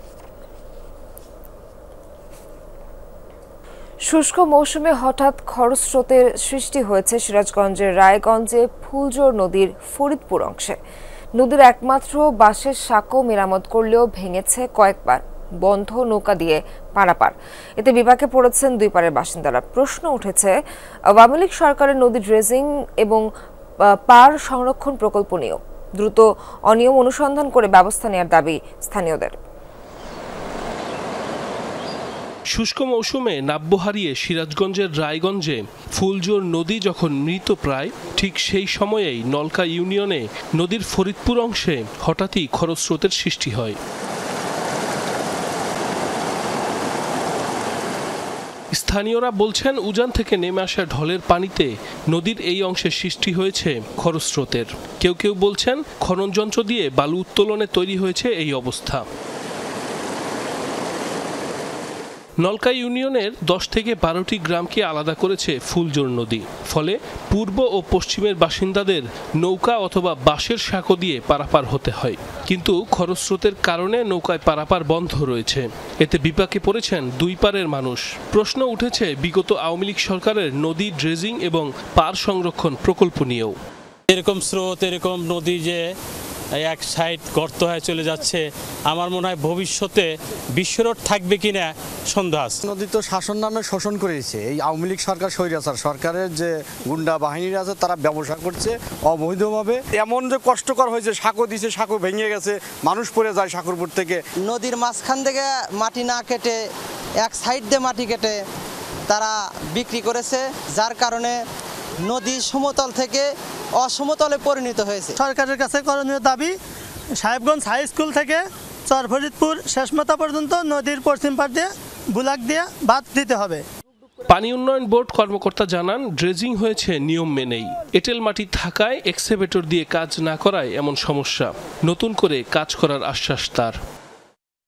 [SPEAKER 1] শুষ্ক মৌসুমে হঠাৎ খরস্রোতের সৃষ্টি হয়েছে সিরাজগঞ্জের রায়গঞ্জে ফুলজোর নদীর ফরিদপুর অংশে। নদীর একমাত্র বাঁশের সাঁকো মেরামত করলেও ভেঙেছে কয়েকবার। বন্ধ নৌকা দিয়ে পারাপার। এতে বিপাকে পড়েছেন 2 পারের বাসিন্দারা। প্রশ্ন উঠেছে আওয়ামী লীগ সরকারের নদী ড্রেজিং এবং পার সংরক্ষণ প্রকল্প নিয়েও দ্রুত অনিয়ম অনুসন্ধান করে ব্যবস্থা নেওয়ার দাবি স্থানীয়দের।
[SPEAKER 2] শুষ্ক মৌসুমে নাব্য হারিয়ে সিরাজগঞ্জের রায়গঞ্জে ফুলজোর নদী যখন মৃতপ্রায়, ঠিক সেই সময়েই নলকা ইউনিয়নে নদীর ফরিদপুর অংশে হঠাৎই খরস্রোতের সৃষ্টি হয়। স্থানীয়রা বলছেন, উজান থেকে নেমে আসা ঢলের পানিতে নদীর এই অংশে সৃষ্টি হয়েছে খরস্রোতের। কেউ কেউ বলছেন, খনন যন্ত্র দিয়ে বালু উত্তোলনে তৈরি হয়েছে এই অবস্থা। নলকা ইউনিয়নের 10 থেকে 12টি গ্রামকে আলাদা করেছে ফুলজোর নদী। ফলে পূর্ব ও পশ্চিমের বাসিন্দাদের নৌকা অথবা বাঁশের সাঁকো দিয়ে পারাপার হতে হয়। কিন্তু খরস্রোতের কারণে নৌকায় পারাপার বন্ধ রয়েছে। এতে বিপাকে পড়েছেন 2 পারের মানুষ। প্রশ্ন উঠেছে বিগত আওয়ামী লীগ সরকারের নদী ড্রেজিং এবং পার সংরক্ষণ প্রকল্প নিয়েও।
[SPEAKER 22] এরকম স্রোত, এরকম নদী যে এক সাইড গর্ত হয়ে চলে যাচ্ছে, আমার মনে হয় ভবিষ্যতে বিশ্বরোড থাকবে কিনা সন্দেহ আছে।
[SPEAKER 4] নদী তো শাসন নামে শোষণ করেছে এই আওয়ামী লীগ সরকার, স্বৈরাচার সরকারের যে গুন্ডা বাহিনীরা আছে তারা ব্যবসা করছে অবৈধভাবে। এমন যে কষ্টকর হয়েছে, সাঁকো দিছে, সাঁকো ভেঙে গেছে, মানুষ পড়ে যায় সাঁকোরপুর থেকে।
[SPEAKER 5] নদীর মাঝখান থেকে মাটি না কেটে এক সাইড দিয়ে মাটি কেটে তারা বিক্রি করেছে, যার কারণে নদী সমতল থেকে অসমতলে পরিণত হয়েছে।
[SPEAKER 13] সরকারের কাছে করণীয় দাবি, সাহেবগঞ্জ হাই স্কুল থেকে চর ফরিদপুর শেষমাথা পর্যন্ত নদীর পশ্চিম পাড় দিয়ে বুলাক দিয়ে বাঁধ দিতে হবে।
[SPEAKER 2] পানি উন্নয়ন বোর্ড কর্মকর্তা জানান, ড্রেজিং হয়েছে নিয়ম মেনেই। এঁটেল মাটি থাকায় এক্সকেভেটর দিয়ে কাজ না করায় এমন সমস্যা। নতুন করে কাজ করার আশ্বাস তার।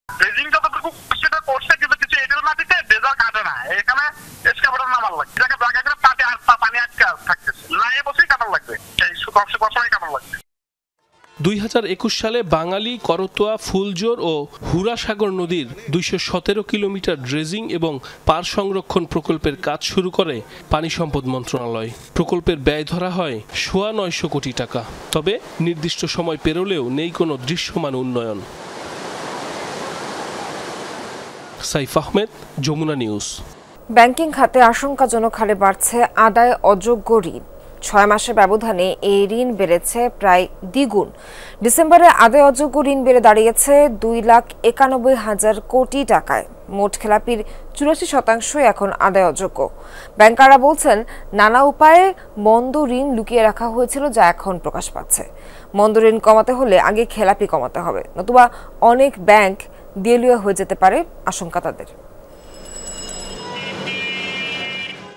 [SPEAKER 15] ড্রেজিং যতটুকু সেটা করছে, কিন্তু কিছু এঁটেল মাটিতে ড্রেজার কাটে না। এখানে এক্সকেভেটর নামার লাগে, যাকে জায়গা করে পাটে আর পানি আটকে থাকতেছে না, এ বছরই কাটার লাগবে, এই বছরই কাটার লাগবে।
[SPEAKER 2] 2021 সালে বাঙালি, করতোয়া, ফুলজোর ও হুরাসাগর নদীর 217 কিলোমিটার ড্রেজিং এবং পার সংরক্ষণ প্রকল্পের কাজ শুরু করে পানি সম্পদ মন্ত্রণালয়। প্রকল্পের ব্যয় ধরা হয় 950 কোটি টাকা। তবে নির্দিষ্ট সময় পেরোলেও নেই কোনো দৃশ্যমান উন্নয়ন। সাইফ আহমেদ, যমুনা নিউজ।
[SPEAKER 1] ব্যাংকিং খাতে আশঙ্কাজনক হারে বাড়ছে আদায় অযোগ্য ঋণ। 6 মাসের ব্যবধানে এই ঋণ বেড়েছে প্রায় দ্বিগুণ। ডিসেম্বরে আদায় অযোগ্য ঋণ বেড়ে দাঁড়িয়েছে 2,91,000 কোটি টাকায়। মোট খেলাপির 84% এখন আদায় অযোগ্য। ব্যাংকাররা বলছেন, নানা উপায়ে মন্দ ঋণ লুকিয়ে রাখা হয়েছিল, যা এখন প্রকাশ পাচ্ছে। মন্দ ঋণ কমাতে হলে আগে খেলাপি কমাতে হবে, নতুবা অনেক ব্যাংক দেউলিয়া হয়ে যেতে পারে আশঙ্কা তাদের।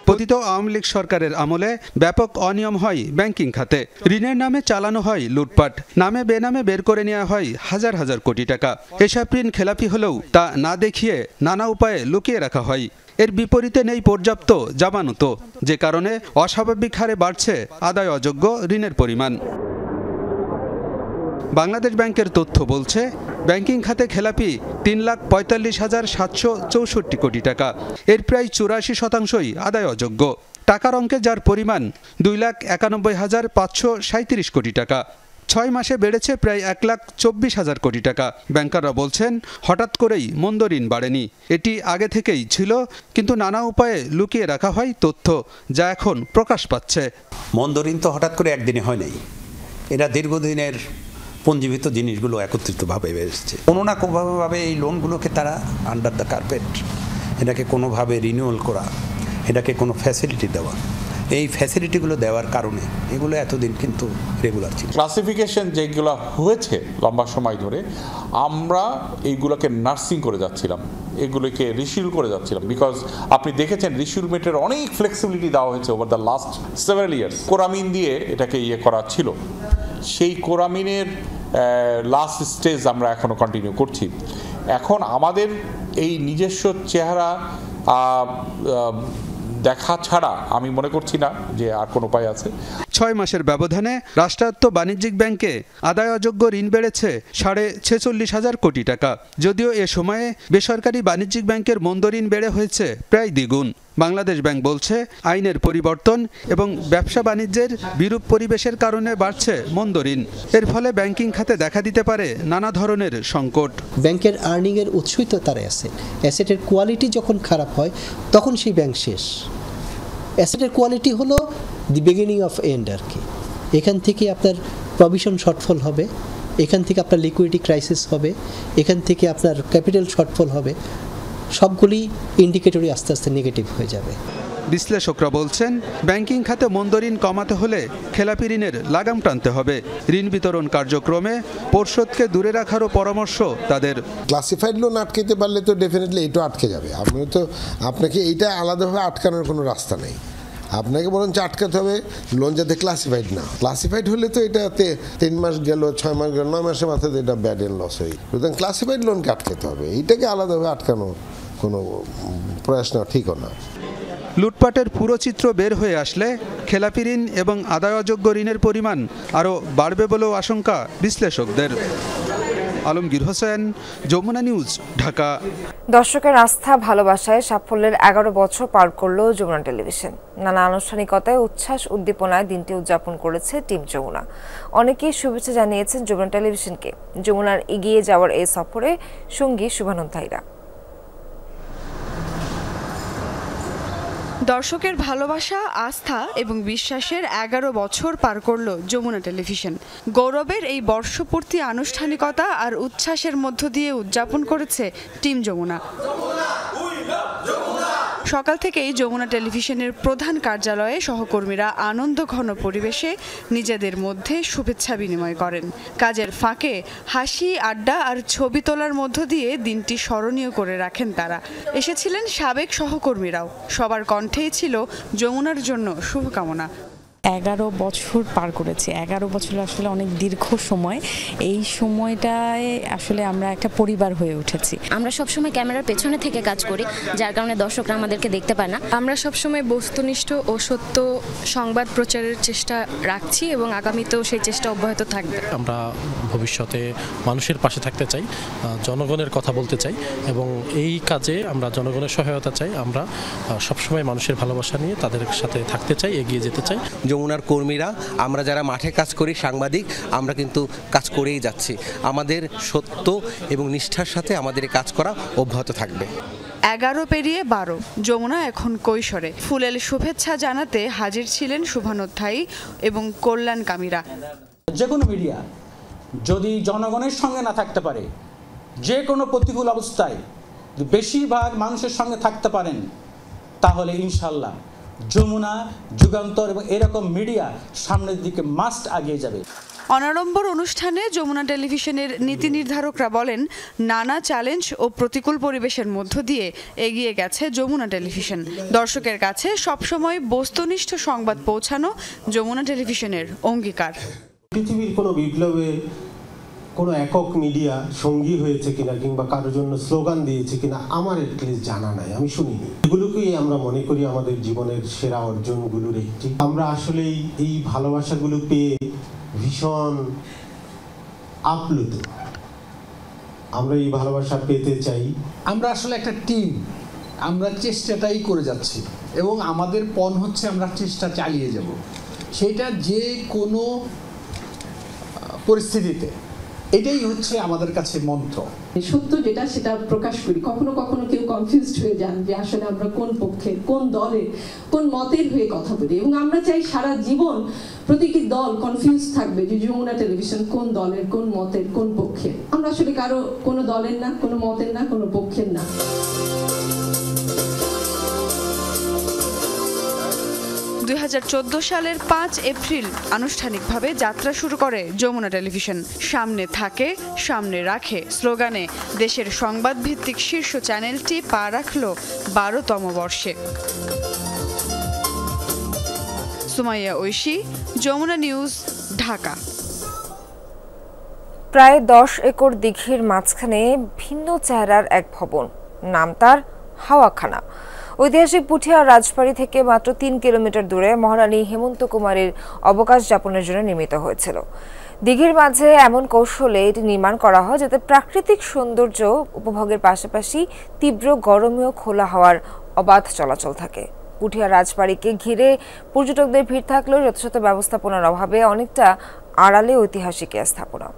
[SPEAKER 17] পতিত আওয়ামী লীগ সরকারের আমলে ব্যাপক অনিয়ম হয় ব্যাংকিং খাতে। ঋণের নামে চালানো হয় লুটপাট, নামে বেনামে বের করে নেওয়া হয় হাজার হাজার কোটি টাকা। এসব ঋণ খেলাপি হলেও তা না দেখিয়ে নানা উপায়ে লুকিয়ে রাখা হয়। এর বিপরীতে নেই পর্যাপ্ত জামানত, যে কারণে অস্বাভাবিক হারে বাড়ছে আদায় অযোগ্য ঋণের পরিমাণ। বাংলাদেশ ব্যাংকের তথ্য বলছে, ব্যাংকিং খাতে খেলাপি 3,45,764 কোটি টাকা। এর প্রায় 84%ই আদায় অযোগ্য। টাকার অঙ্কে যার পরিমাণ 2,91,537 কোটি টাকা। 6 মাসে বেড়েছে প্রায় 1,24,000 কোটি টাকা। ব্যাংকাররা বলছেন হঠাৎ করেই মন্দ ঋণ বাড়েনি, এটি আগে থেকেই ছিল, কিন্তু নানা উপায়ে লুকিয়ে রাখা হয় তথ্য, যা এখন প্রকাশ পাচ্ছে।
[SPEAKER 6] মন্দ ঋণ তো হঠাৎ করে একদিনে হয় নাই, এটা দীর্ঘদিনের পঞ্জীভূত জিনিসগুলো একত্রিতভাবে এসেছে। কোনো না কোনোভাবে এই লোনগুলোকে তারা আন্ডার দ্য কার্পেট, এটাকে কোনোভাবে রিনিউয়াল করা, এটাকে কোনো ফ্যাসিলিটি দেওয়া, এই ফ্যাসিলিটিগুলো দেওয়ার কারণে এগুলো এতদিন কিন্তু রেগুলার ছিল।
[SPEAKER 18] ক্লাসিফিকেশন যেগুলো হয়েছে লম্বা সময় ধরে, আমরা এইগুলোকে নার্সিং করে যাচ্ছিলাম, এগুলোকে রিশিউল করে যাচ্ছিলাম, বিকজ আপনি দেখেছেন রিশিউলমেন্টের অনেক ফ্লেক্সিবিলিটি দেওয়া হয়েছে over the last several years. Coramine দিয়ে এটাকে করা ছিল, সেই কোরামিনের লাস্ট স্টেজ আমরা এখনো কন্টিনিউ করছি। এখন আমাদের এই নিজস্ব চেহারা দেখা ছাড়া আমি মনে করছি না যে আর কোনো উপায় আছে।
[SPEAKER 17] 6 মাসের ব্যবধানে রাষ্ট্রায়ত্ত বাণিজ্যিক ব্যাংকে আদায় অযোগ্য ঋণ বেড়েছে 46,500 কোটি টাকা। যদিও এ সময়ে বেসরকারি বাণিজ্যিক ব্যাংকের মন্দ ঋণ বেড়ে হয়েছে প্রায় দ্বিগুণ। বাংলাদেশ ব্যাংক বলছে আইনের পরিবর্তন এবং ব্যবসা বাণিজ্যের বিরূপ পরিবেশের কারণে বাড়ছে মন্দ ঋণ। এর ফলে ব্যাংকিং খাতে দেখা দিতে পারে নানা ধরনের সংকট।
[SPEAKER 19] ব্যাংকের আর্নিংয়ের উৎসই তো তার অ্যাসেটের কোয়ালিটি যখন খারাপ হয় তখন সেই ব্যাংক শেষ। অ্যাসেটের কোয়ালিটি হলো দি বিগিনিং অফ এন্ড আর কি। এখান থেকে আপনার প্রভিশন শর্টফল হবে, এখান থেকে আপনার লিকুইডিটি ক্রাইসিস হবে, এখান থেকে আপনার ক্যাপিটাল শর্টফল হবে, সবগুলি ইন্ডিকেটরই আস্তে আস্তে নেগেটিভ হয়ে যাবে।
[SPEAKER 17] বিশ্লেষকরা বলছেন ব্যাংকিং খাতে মন্দ ঋণ কমাতে হলে খেলাপি ঋণের লাগাম টানতে হবে। ঋণ বিতরণ কার্যক্রমে পরিশোধকে দূরে রাখারও পরামর্শ তাদের।
[SPEAKER 20] ক্লাসিফাইড লোন আটকাতে পারলে তো ডেফিনেটলি এটাও আটকে যাবে। আপনি তো আপনাকে এইটা আলাদাভাবে আটকানোর কোনো রাস্তা নেই, আপনাকে বরঞ্চ আটকাতে হবে লোন যাতে ক্লাসিফাইড না। ক্লাসিফাইড হলে তো এটাতে 3 মাস গেল, 6 মাস গেল, 9 মাসের মাথাতে এটা ব্যাড এন্ড লস হয়ে, সুতরাং ক্লাসিফাইড লোনকে আটকাতে হবে, এইটাকে আলাদাভাবে আটকানো কোনো প্রয়াস না, ঠিকও না।
[SPEAKER 17] লুটপাটের পুরো চিত্র বের হয়ে আসলে খেলাপি ঋণ এবং আদায় অযোগ্য ঋণের পরিমাণ আরও বাড়বে বলেও আশঙ্কা বিশ্লেষকদের। আলমগীর হোসেন, যমুনা নিউজ, ঢাকা।
[SPEAKER 1] দর্শকের আস্থা ভালোবাসায় সাফল্যের 11 বছর পার করল যমুনা টেলিভিশন। নানা আনুষ্ঠানিকতায় উচ্ছ্বাস উদ্দীপনায় দিনটি উদযাপন করেছে টিম যমুনা। অনেকেই শুভেচ্ছা জানিয়েছেন যমুনা টেলিভিশনকে। যমুনার এগিয়ে যাওয়ার এই সফরে সঙ্গী শুভানন্দাইরা।
[SPEAKER 21] দর্শকের ভালোবাসা, আস্থা এবং বিশ্বাসের 11 বছর পার করল যমুনা টেলিভিশন। গৌরবের এই বর্ষপূর্তি আনুষ্ঠানিকতা আর উচ্ছ্বাসের মধ্য দিয়ে উদযাপন করেছে টিম যমুনা। সকাল থেকেই যমুনা টেলিভিশনের প্রধান কার্যালয়ে সহকর্মীরা আনন্দঘন পরিবেশে নিজেদের মধ্যে শুভেচ্ছা বিনিময় করেন। কাজের ফাঁকে হাসি, আড্ডা আর ছবি তোলার মধ্য দিয়ে দিনটি স্মরণীয় করে রাখেন তারা। এসেছিলেন সাবেক সহকর্মীরাও। সবার কণ্ঠেই ছিল যমুনার জন্য শুভকামনা।
[SPEAKER 23] 11 বছর পার করেছি। 11 বছর আসলে অনেক দীর্ঘ সময়। এই সময়টায় আসলে আমরা একটা পরিবার হয়ে উঠেছি।
[SPEAKER 24] আমরা সবসময় ক্যামেরার পেছনে থেকে কাজ করি, যার কারণে দর্শকরা আমাদেরকে দেখতে পায় না।
[SPEAKER 28] আমরা সবসময় বস্তুনিষ্ঠ ও সত্য সংবাদ প্রচারের চেষ্টা রাখছি এবং আগামীতেও সেই চেষ্টা অব্যাহত থাকবে।
[SPEAKER 29] আমরা ভবিষ্যতে মানুষের পাশে থাকতে চাই, জনগণের কথা বলতে চাই এবং এই কাজে আমরা জনগণের সহায়তা চাই। আমরা সবসময় মানুষের ভালোবাসা নিয়ে তাদের সাথে থাকতে চাই, এগিয়ে যেতে চাই।
[SPEAKER 27] যমুনার কর্মীরা, আমরা যারা মাঠে কাজ করি, সাংবাদিক, আমরা কিন্তু কাজ করেই যাচ্ছি। আমাদের সত্য এবং নিষ্ঠার সাথে আমাদের কাজ করা অব্যাহত থাকবে।
[SPEAKER 21] 11 পেরিয়ে 12, যমুনা এখন কৈশোরে। ফুলেল শুভেচ্ছা জানাতে হাজির ছিলেন শুভানুধ্যায়ী এবং কল্যাণকামীরা।
[SPEAKER 30] যে কোনো মিডিয়া যদি জনগণের সঙ্গে না থাকতে পারে, যে কোনো প্রতিকূল অবস্থায় বেশিরভাগ মানুষের সঙ্গে থাকতে পারেন, তাহলে ইনশাল্লাহ যমুনা, যুগান্তর এবং এরকম মিডিয়া সামনের দিকে মাস্ট এগিয়ে যাবে।
[SPEAKER 21] অনাড়ম্বর অনুষ্ঠানে যমুনা টেলিভিশনের নীতি নির্ধারকরা বলেন, নানা চ্যালেঞ্জ ও প্রতিকূল পরিবেশের মধ্য দিয়ে এগিয়ে গেছে যমুনা টেলিভিশন। দর্শকের কাছে সবসময় বস্তুনিষ্ঠ সংবাদ পৌঁছানো যমুনা টেলিভিশনের অঙ্গীকার।
[SPEAKER 31] পৃথিবীর কোনো বিপ্লবে কোনো একক মিডিয়া সঙ্গী হয়েছে কিনা কিংবা কারোর জন্য স্লোগান দিয়েছে কিনা আমার এটলিস্ট জানা নাই, আমি শুনিনি। এগুলোকেই আমরা মনে করি আমাদের জীবনের সেরা অর্জনগুলোর একটি। আমরা আসলেই এই ভালোবাসাগুলো পেয়ে ভীষণ আপ্লুত। আমরা এই ভালোবাসা পেতে চাই।
[SPEAKER 32] আমরা আসলে একটা টিম, আমরা চেষ্টাটাই করে যাচ্ছি এবং আমাদের পণ হচ্ছে আমরা চেষ্টা চালিয়ে যাব। সেটা যে কোনো পরিস্থিতিতে। এটাই হচ্ছে আমাদের কাছে মন্ত্র।
[SPEAKER 3] সত্য যেটা সেটা প্রকাশ করি। কখনো কখনো কেউ কনফিউজড হয়ে যান যে আসলে আমরা কোন পক্ষের, কোন দলের, কোন মতের হয়ে কথা বলি, এবং আমরা চাই সারা জীবন প্রতিটি দল কনফিউজ থাকবে যে যমুনা টেলিভিশন কোন দলের, কোন মতের, কোন পক্ষের। আমরা আসলে কারো কোনো দলের না, কোনো মতের না, কোনো পক্ষের না।
[SPEAKER 21] 2014 সালের 5 এপ্রিল আনুষ্ঠানিকভাবে যাত্রা শুরু করে যমুনা টেলিভিশন। সামনে থাকে, সামনে রাখে স্লোগানে দেশের সংবাদ ভিত্তিক শীর্ষ চ্যানেলটি পা রাখল 12তম বর্ষে। সুমাইয়া ঐশী, যমুনা নিউজ, ঢাকা।
[SPEAKER 1] প্রায় 10 একর দিঘির মাঝখানে ভিন্ন চেহারার এক ভবন, নাম তার হাওয়াখানা। ঐতিহাসিক পুঠিয়া রাজবাড়ি থেকে মাত্র 3 কিলোমিটার দূরে মহারানী হেমন্ত কুমারীর অবকাশ যাপনের জন্য নির্মিত হয়েছিল। দিঘির মাঝে এমন কৌশলে এটি নির্মাণ করা হয় যাতে প্রাকৃতিক সৌন্দর্য উপভোগের পাশাপাশি তীব্র গরমেও খোলা হাওয়ার অবাধ চলাচল থাকে। পুঠিয়া রাজবাড়িকে ঘিরে পর্যটকদের ভিড় থাকলেও যথাযথ ব্যবস্থাপনার অভাবে অনেকটা আড়ালে ঐতিহাসিক স্থাপনা।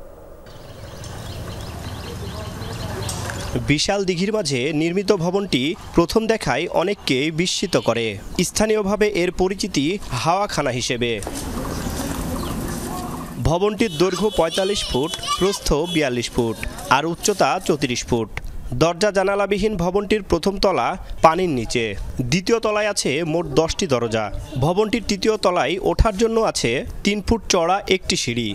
[SPEAKER 7] বিশাল দিঘির মাঝে নির্মিত ভবনটি প্রথম দেখায় অনেককে বিস্মিত করে। স্থানীয়ভাবে এর পরিচিতি হাওয়াখানা হিসেবে। ভবনটির দৈর্ঘ্য 45 ফুট, প্রস্থ 42 ফুট আর উচ্চতা 34 ফুট। দরজা জানালাবিহীন ভবনটির প্রথম তলা পানির নিচে, দ্বিতীয় তলায় আছে মোট 10টি দরজা। ভবনটির তৃতীয় তলায় ওঠার জন্য আছে 3 ফুট চড়া একটি সিঁড়ি।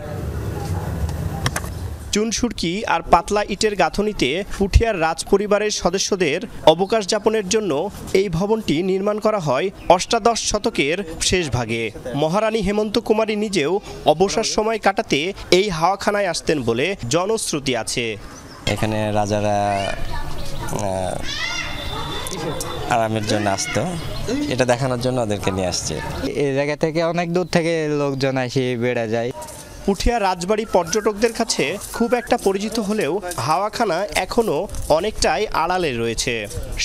[SPEAKER 7] চুনসুরকি আর পাতলা ইটের গাঁথনিতে পুঠিয়ার রাজ পরিবারের সদস্যদের অবকাশ যাপনের জন্য এই ভবনটি নির্মাণ করা হয় অষ্টাদশ শতকের শেষ ভাগে। মহারানী হেমন্ত কুমারী নিজেও অবসর সময় কাটাতে এই হাওয়াখানায় আসতেন বলে জনশ্রুতি আছে।
[SPEAKER 8] এখানে রাজারা আরামের জন্য আসতো, এটা দেখানোর জন্য ওদেরকে নিয়ে আসছে।
[SPEAKER 9] এই জায়গা থেকে অনেক দূর থেকে লোকজন এসে বেড়ে যায়।
[SPEAKER 7] পুঠিয়া রাজবাড়ি পর্যটকদের কাছে খুব একটা পরিচিত হলেও হাওয়াখানা এখনও অনেকটাই আড়ালে রয়েছে।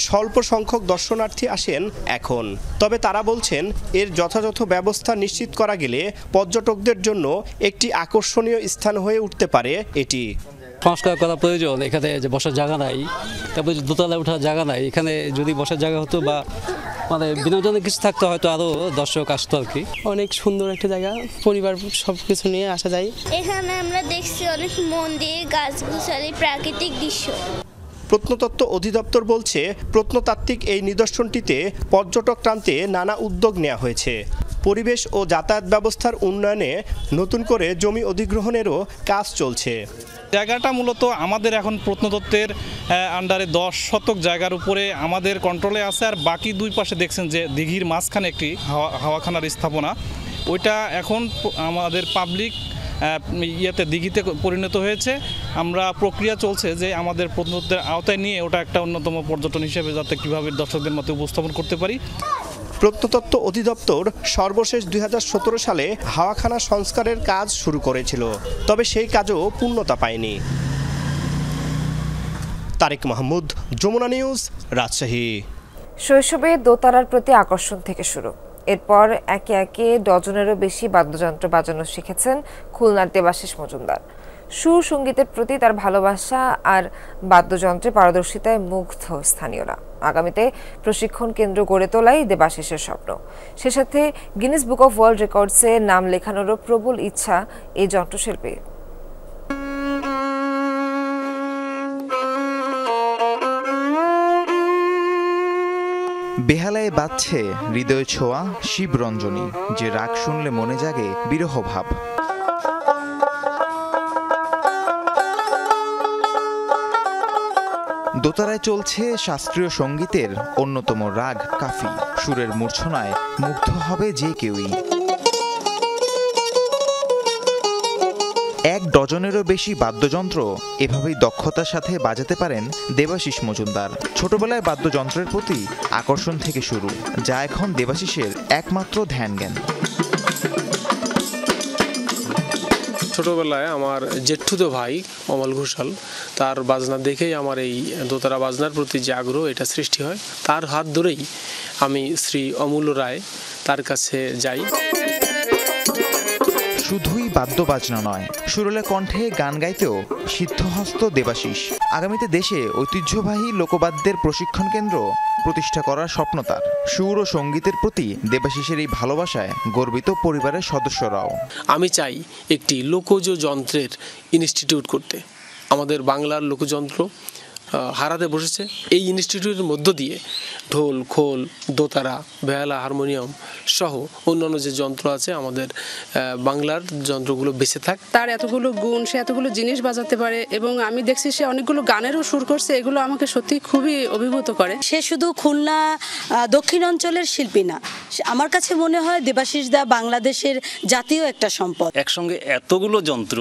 [SPEAKER 7] স্বল্প সংখ্যক দর্শনার্থী আসেন এখন, তবে তারা বলছেন এর যথাযথ ব্যবস্থা নিশ্চিত করা গেলে পর্যটকদের জন্য একটি আকর্ষণীয় স্থান হয়ে উঠতে পারে এটি।
[SPEAKER 10] সংস্কার করা প্রয়োজন। এখানে যে বসার জায়গা নাই, তারপরে দোতলায় ওঠার জায়গা নাই। এখানে যদি বসার জায়গা হতো বা মানে বিনোদনের কিছু থাকতো হয়তো আরও দর্শক আসতো আর কি।
[SPEAKER 11] অনেক সুন্দর একটা জায়গা, পরিবার সব কিছু নিয়ে আসা যায়।
[SPEAKER 12] এখানে আমরা দেখছি অনেক মন্দির, গাছগাছালি, প্রাকৃতিক দৃশ্য।
[SPEAKER 7] প্রত্নতত্ত্ব অধিদপ্তর বলছে প্রত্নতাত্ত্বিক এই নিদর্শনটিতে পর্যটক টানতে নানা উদ্যোগ নেওয়া হয়েছে। পরিবেশ ও যাতায়াত ব্যবস্থার উন্নয়নে নতুন করে জমি অধিগ্রহণেরও কাজ চলছে।
[SPEAKER 14] জায়গাটা মূলত আমাদের এখন প্রত্নতত্ত্বের আন্ডারে 10 শতক জায়গার উপরে আমাদের কন্ট্রোলে আছে, আর বাকি দুই পাশে দেখছেন যে দিঘির মাঝখানে একটি হাওয়াখানার স্থাপনা, ওইটা এখন আমাদের পাবলিক ইয়েতে দিঘিতে পরিণত হয়েছে। আমরা প্রক্রিয়া চলছে যে আমাদের প্রত্নতত্ত্বের আওতায় নিয়ে ওটা একটা অন্যতম পর্যটন হিসেবে যাতে কীভাবে দর্শকদের মধ্যে উপস্থাপন করতে পারি।
[SPEAKER 7] প্রত্নতত্ত্ব অধিদপ্তর সর্বশেষ 2017 সালে হাওয়াখানা সংস্কারের কাজ শুরু করেছিল, তবে সেই কাজও পূর্ণতা পায়নি। তারেক মাহমুদ, যমুনা নিউজ, রাজশাহী।
[SPEAKER 1] শৈশবে দোতারার প্রতি আকর্ষণ থেকে শুরু, এরপর একে একে ডজনেরও বেশি বাদ্যযন্ত্র বাজানো শিখেছেন খুলনার দেবাশিস মজুমদার। সুর সঙ্গীতের প্রতি তার ভালোবাসা আর বাদ্যযন্ত্রে পারদর্শিতায় মুগ্ধ স্থানীয়রা। আগামীতে প্রশিক্ষণ কেন্দ্র গড়ে তোলাই দেবাশিসের স্বপ্ন। সে সাথে গিনেস বুক অফ ওয়ার্ল্ড রেকর্ডসে নাম লেখানোরও প্রবল ইচ্ছা এই যন্ত্রশিল্পীর।
[SPEAKER 16] বেহালায় বাজছে হৃদয় ছোঁয়া শিবরঞ্জনী, যে রাগ শুনলে মনে জাগে বিরহ ভাব। দোতারায় চলছে শাস্ত্রীয় সঙ্গীতের অন্যতম রাগ কাফি। সুরের মূর্ছনায় মুগ্ধ হবে যে কেউই। 1 ডজনেরও বেশি বাদ্যযন্ত্র এভাবেই দক্ষতার সাথে বাজাতে পারেন দেবাশিস মজুমদার। ছোটবেলায় বাদ্যযন্ত্রের প্রতি আকর্ষণ থেকে শুরু, যা এখন দেবাশিসের একমাত্র ধ্যান জ্ঞান।
[SPEAKER 29] ছোটবেলায় আমার জেঠুতো ভাই অমল ঘোষাল, তার বাজনা দেখেই আমার এই দোতারা বাজনার প্রতি যে আগ্রহ এটা সৃষ্টি হয়। তার হাত ধরেই আমি শ্রী অমূল্য রায় তার কাছে যাই।
[SPEAKER 16] শুধুই বাদ্যবাজনা নয়, সুরেলা কণ্ঠে গান গাইতেও সিদ্ধহস্ত দেবাশিস। আগামীতে দেশে ঐতিহ্যবাহী লোকবাদ্যের প্রশিক্ষণ কেন্দ্র প্রতিষ্ঠা করার স্বপ্ন তার। সুর ও সঙ্গীতের প্রতি দেবাশিসের এই ভালোবাসায় গর্বিত পরিবারের সদস্যরাও।
[SPEAKER 2] আমি চাই একটি লোকজ যন্ত্রের ইনস্টিটিউট করতে। আমাদের বাংলার লোকযন্ত্র হারাতে বসেছে। এই ইনস্টিটিউটের মধ্য দিয়ে ঢোল, খোল, দোতারা, বেহালা, হারমোনিয়াম সহ অন্যান্য যে যন্ত্র আছে আমাদের বাংলার যন্ত্রগুলো বেঁচে থাক।
[SPEAKER 11] তার এতগুলো গুণ, সে এতগুলো জিনিস বাজাতে পারে এবং আমি দেখছি সে অনেকগুলো গানেরও সুর করছে। এগুলো আমাকে সত্যি খুবই অভিভূত করে।
[SPEAKER 4] সে শুধু খুলনা দক্ষিণ অঞ্চলের শিল্পী না, আমার কাছে মনে হয় দেবাশিস দা বাংলাদেশের জাতীয় একটা সম্পদ।
[SPEAKER 5] একসঙ্গে এতগুলো যন্ত্র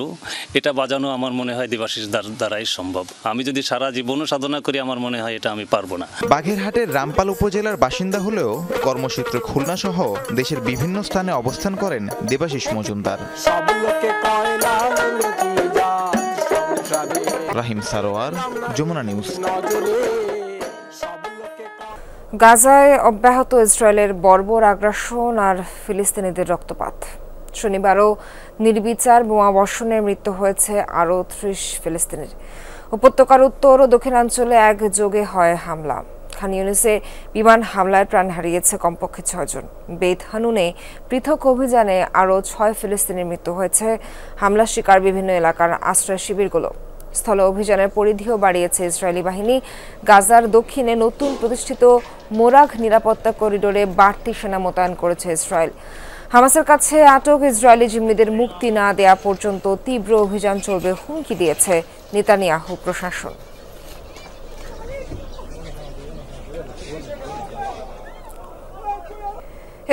[SPEAKER 5] এটা বাজানো আমার মনে হয় দেবাশিস দার দ্বারাই সম্ভব। আমি যদি সারা জীবনও সাধনা করি আমার মনে হয় এটা আমি পারবো না।
[SPEAKER 16] বাগেরহাটের রামপাল উপজেলার বাসিন্দা হলেও কর্মক্ষেত্র খুলনা সহ দেশের বিভিন্ন স্থানে অবস্থান করেন দেবাশিস মজুমদার। রাহিম সারোয়ার, যমুনা নিউজ।
[SPEAKER 1] গাজায় অব্যাহত ইসরায়েলের বর্বর আগ্রাসন আর ফিলিস্তিনিদের রক্তপাত। শনিবারও নির্বিচার বোমাবর্ষণে মৃত্যু হয়েছে আরও ৩০ ফিলিস্তিনির। উপত্যকার উত্তর ও দক্ষিণাঞ্চলে একযোগে হয় হামলা। খান ইউনিসে বিমান হামলায় প্রাণ হারিয়েছে কমপক্ষে ৬ জন। বেত হানুনে পৃথক অভিযানে আরও ৬ ফিলিস্তিনির মৃত্যু হয়েছে। হামলা শিকার বিভিন্ন এলাকার আশ্রয় শিবিরগুলো। স্থল অভিযানের পরিধিও বাড়িয়েছে ইসরায়েলি বাহিনী। গাজার দক্ষিণে নতুন প্রতিষ্ঠিত মোরাগ নিরাপত্তা করিডোরে বাড়তি সেনা মোতায়েন করেছে ইসরায়েল। হামাসের কাছে আটক ইসরায়েলি জিম্মিদের মুক্তি না দেয়া পর্যন্ত তীব্র অভিযান চলবে হুমকি দিয়েছে নেতানিয়াহু প্রশাসন।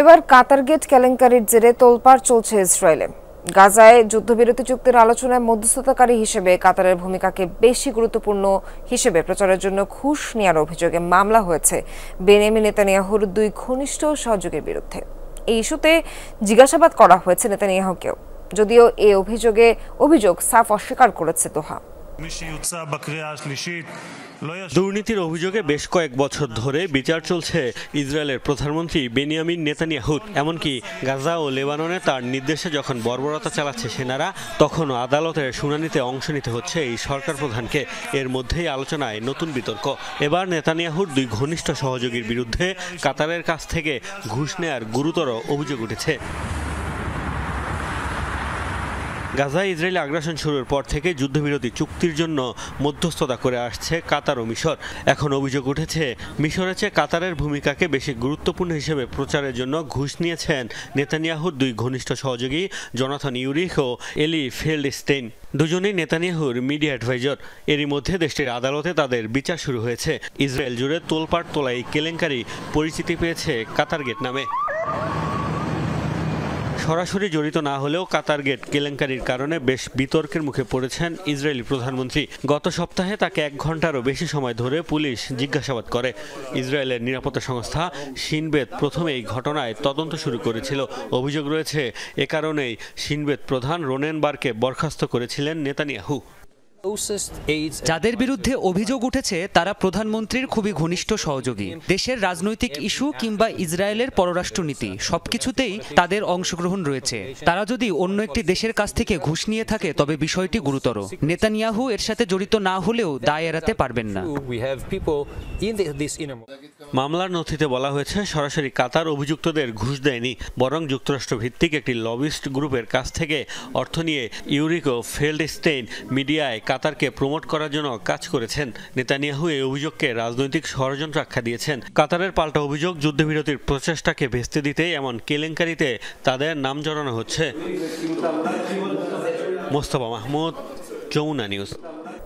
[SPEAKER 1] এবার কাতার গেট কেলেঙ্কারির জেরে তোলপাড় চলছে ইসরায়েলে। গাজায় যুদ্ধবিরতি চুক্তির আলোচনায় মধ্যস্থতাকারী হিসেবে কাতারের ভূমিকাকে বেশি গুরুত্বপূর্ণ হিসেবে প্রচারের জন্য ঘুষ নেওয়ার অভিযোগে মামলা হয়েছে বেনিয়ামিন নেতানিয়াহুর 2 ঘনিষ্ঠ সহযোগীর বিরুদ্ধে। এই ইস্যুতে জিজ্ঞাসাবাদ করা হয়েছে নেতানিয়াহুকেও, যদিও এই অভিযোগ সাফ অস্বীকার করেছে দোহা।
[SPEAKER 6] দুর্নীতির অভিযোগে বেশ কয়েক বছর ধরে বিচার চলছে ইসরায়েলের প্রধানমন্ত্রী বেনিয়ামিন নেতানিয়াহুর। এমনকি গাজা ও লেবাননে তার নির্দেশে যখন বর্বরতা চালাচ্ছে সেনারা, তখনও আদালতের শুনানিতে অংশ নিতে হচ্ছে এই সরকার প্রধানকে। এর মধ্যেই আলোচনায় নতুন বিতর্ক। এবার নেতানিয়াহুর 2 ঘনিষ্ঠ সহযোগীর বিরুদ্ধে কাতারের কাছ থেকে ঘুষ নেয়ার গুরুতর অভিযোগ উঠেছে। গাজায় ইসরায়েলি আগ্রাসন শুরুর পর থেকে যুদ্ধবিরতি চুক্তির জন্য মধ্যস্থতা করে আসছে কাতার ও মিশর। এখন অভিযোগ উঠেছে মিশরের চেয়ে কাতারের ভূমিকাকে বেশি গুরুত্বপূর্ণ হিসেবে প্রচারের জন্য ঘুষ নিয়েছেন নেতানিয়াহুর 2 ঘনিষ্ঠ সহযোগী জোনাথন ইউরিখ ও এলি ফেল্ডস্টেইন। দুজনেই নেতানিয়াহুর মিডিয়া অ্যাডভাইজার। এরই মধ্যে দেশটির আদালতে তাদের বিচার শুরু হয়েছে। ইসরায়েল জুড়ে তোলপাড় তোলা এই কেলেঙ্কারি পরিচিতি পেয়েছে কাতার গেট নামে। সরাসরি জড়িত না হলেও কাতার গেট কেলেঙ্কারির কারণে বেশ বিতর্কের মুখে পড়েছেন ইসরায়েলি প্রধানমন্ত্রী। গত সপ্তাহে তাকে 1 ঘন্টারও বেশি সময় ধরে পুলিশ জিজ্ঞাসাবাদ করে। ইসরায়েলের নিরাপত্তা সংস্থা শিন বেত প্রথমে এই ঘটনায় তদন্ত শুরু করেছিল। অভিযোগ রয়েছে এ কারণেই শিন বেত প্রধান রোনেন বারকে বরখাস্ত করেছিলেন নেতানিয়াহু।
[SPEAKER 13] যাদের বিরুদ্ধে অভিযোগ উঠেছে তারা প্রধানমন্ত্রীর খুবই ঘনিষ্ঠ সহযোগী। দেশের রাজনৈতিক ইস্যু কিংবা ইসরায়েলের পররাষ্ট্রনীতি সবকিছুতেই তাদের অংশগ্রহণ রয়েছে। তারা যদি অন্য একটি দেশের কাছ থেকে ঘুষ নিয়ে থাকে তবে বিষয়টি গুরুতর। নেতানিয়াহু এর সাথে জড়িত না হলেও দায় এড়াতে পারবেন না।
[SPEAKER 6] মামলার নথিতে বলা হয়েছে সরাসরি কাতার অভিযুক্তদের ঘুষ দেয়নি, বরং যুক্তরাষ্ট্র ভিত্তিক একটি লবিস্ট গ্রুপের কাছ থেকে অর্থ নিয়ে ইউরিকো ফেল্ডস্টেইন মিডিয়ায় কাতারকে প্রমোট করার জন্য কাজ করেছেন। নেতানিয়াহু এই অভিযোগকে রাজনৈতিক ষড়যন্ত্র আখ্যা দিয়েছেন। কাতারের পাল্টা অভিযোগ, যুদ্ধবিরতির প্রচেষ্টাকে ভেস্তে দিতে এমন কেলেঙ্কারিতে তাদের নাম জড়ানো হচ্ছে। মোস্তফা মাহমুদ, যমুনা নিউজ।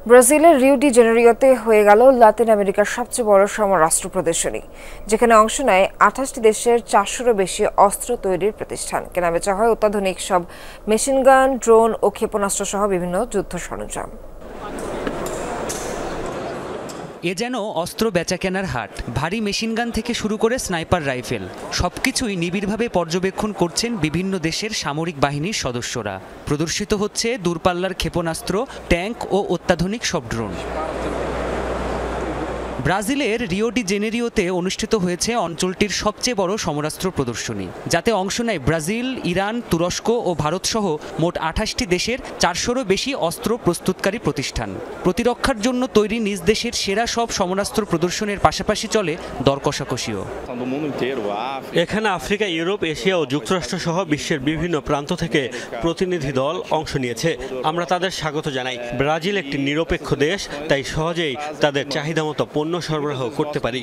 [SPEAKER 1] ব্রাজিলের রিও ডি জেনেরিওতে হয়ে গেল লাতিন আমেরিকার সবচেয়ে বড় সমরাষ্ট্র প্রদর্শনী, যেখানে অংশ নেয় 28টি দেশের 400-রও বেশি অস্ত্র তৈরির প্রতিষ্ঠান। কেনাবেচা হয় অত্যাধুনিক সব মেশিনগান, ড্রোন ও ক্ষেপণাস্ত্র সহ বিভিন্ন যুদ্ধ সরঞ্জাম।
[SPEAKER 13] এ যেন অস্ত্র বেচাকেনার হাট। ভারী মেশিনগান থেকে শুরু করে স্নাইপার রাইফেল সবকিছুই নিবিড়ভাবে পর্যবেক্ষণ করছেন বিভিন্ন দেশের সামরিক বাহিনীর সদস্যরা। প্রদর্শিত হচ্ছে দূরপাল্লার ক্ষেপণাস্ত্র, ট্যাঙ্ক ও অত্যাধুনিক সব ড্রোন। ব্রাজিলের রিও ডি জেনেরিওতে অনুষ্ঠিত হয়েছে অঞ্চলটির সবচেয়ে বড় সমরাস্ত্র প্রদর্শনী, যাতে অংশ নেয় ব্রাজিল, ইরান, তুরস্ক ও ভারতসহ মোট 28টি দেশের 400-রও বেশি অস্ত্র প্রস্তুতকারী প্রতিষ্ঠান। প্রতিরক্ষার জন্য তৈরি নিজ দেশের সেরা সব সমরাস্ত্র প্রদর্শনের পাশাপাশি চলে দর কষাকষিও।
[SPEAKER 6] এখানে আফ্রিকা, ইউরোপ, এশিয়া ও যুক্তরাষ্ট্র সহ বিশ্বের বিভিন্ন প্রান্ত থেকে প্রতিনিধি দল অংশ নিয়েছে। আমরা তাদের স্বাগত জানাই। ব্রাজিল একটি নিরপেক্ষ দেশ, তাই সহজেই তাদের চাহিদা মতো পণ্য সরবরাহ করতে পারি।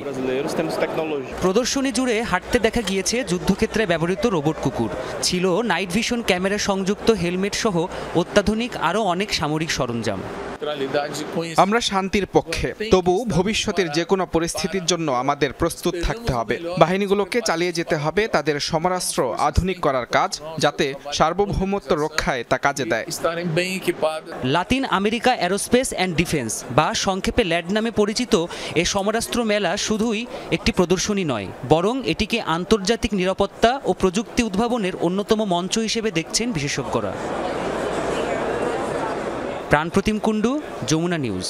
[SPEAKER 13] প্রদর্শনী জুড়ে হাঁটতে দেখা গিয়েছে যুদ্ধক্ষেত্রে ব্যবহৃত রোবট কুকুর, ছিল নাইট ভিশন ক্যামেরা সংযুক্ত হেলমেট সহ অত্যাধুনিক আরও অনেক সামরিক সরঞ্জাম।
[SPEAKER 15] আমরা শান্তির পক্ষে, তবু ভবিষ্যতের যে কোনো পরিস্থিতির জন্য আমাদের প্রস্তুত থাকতে হবে। বাহিনীগুলোকে চালিয়ে যেতে হবে তাদের সমরাস্ত্র আধুনিক করার কাজ, যাতে সার্বভৌমত্ব রক্ষায় তা কাজে দেয়।
[SPEAKER 13] Latin America aerospace and defence বা সংক্ষেপে ল্যাড নামে পরিচিত এ সমরাস্ত্র মেলা শুধুই একটি প্রদর্শনী নয়, বরং এটিকে আন্তর্জাতিক নিরাপত্তা ও প্রযুক্তি উদ্ভাবনের অন্যতম মঞ্চ হিসেবে দেখছেন বিশেষজ্ঞরা। প্রাণপ্রতিম কুণ্ডু, যমুনা নিউজ।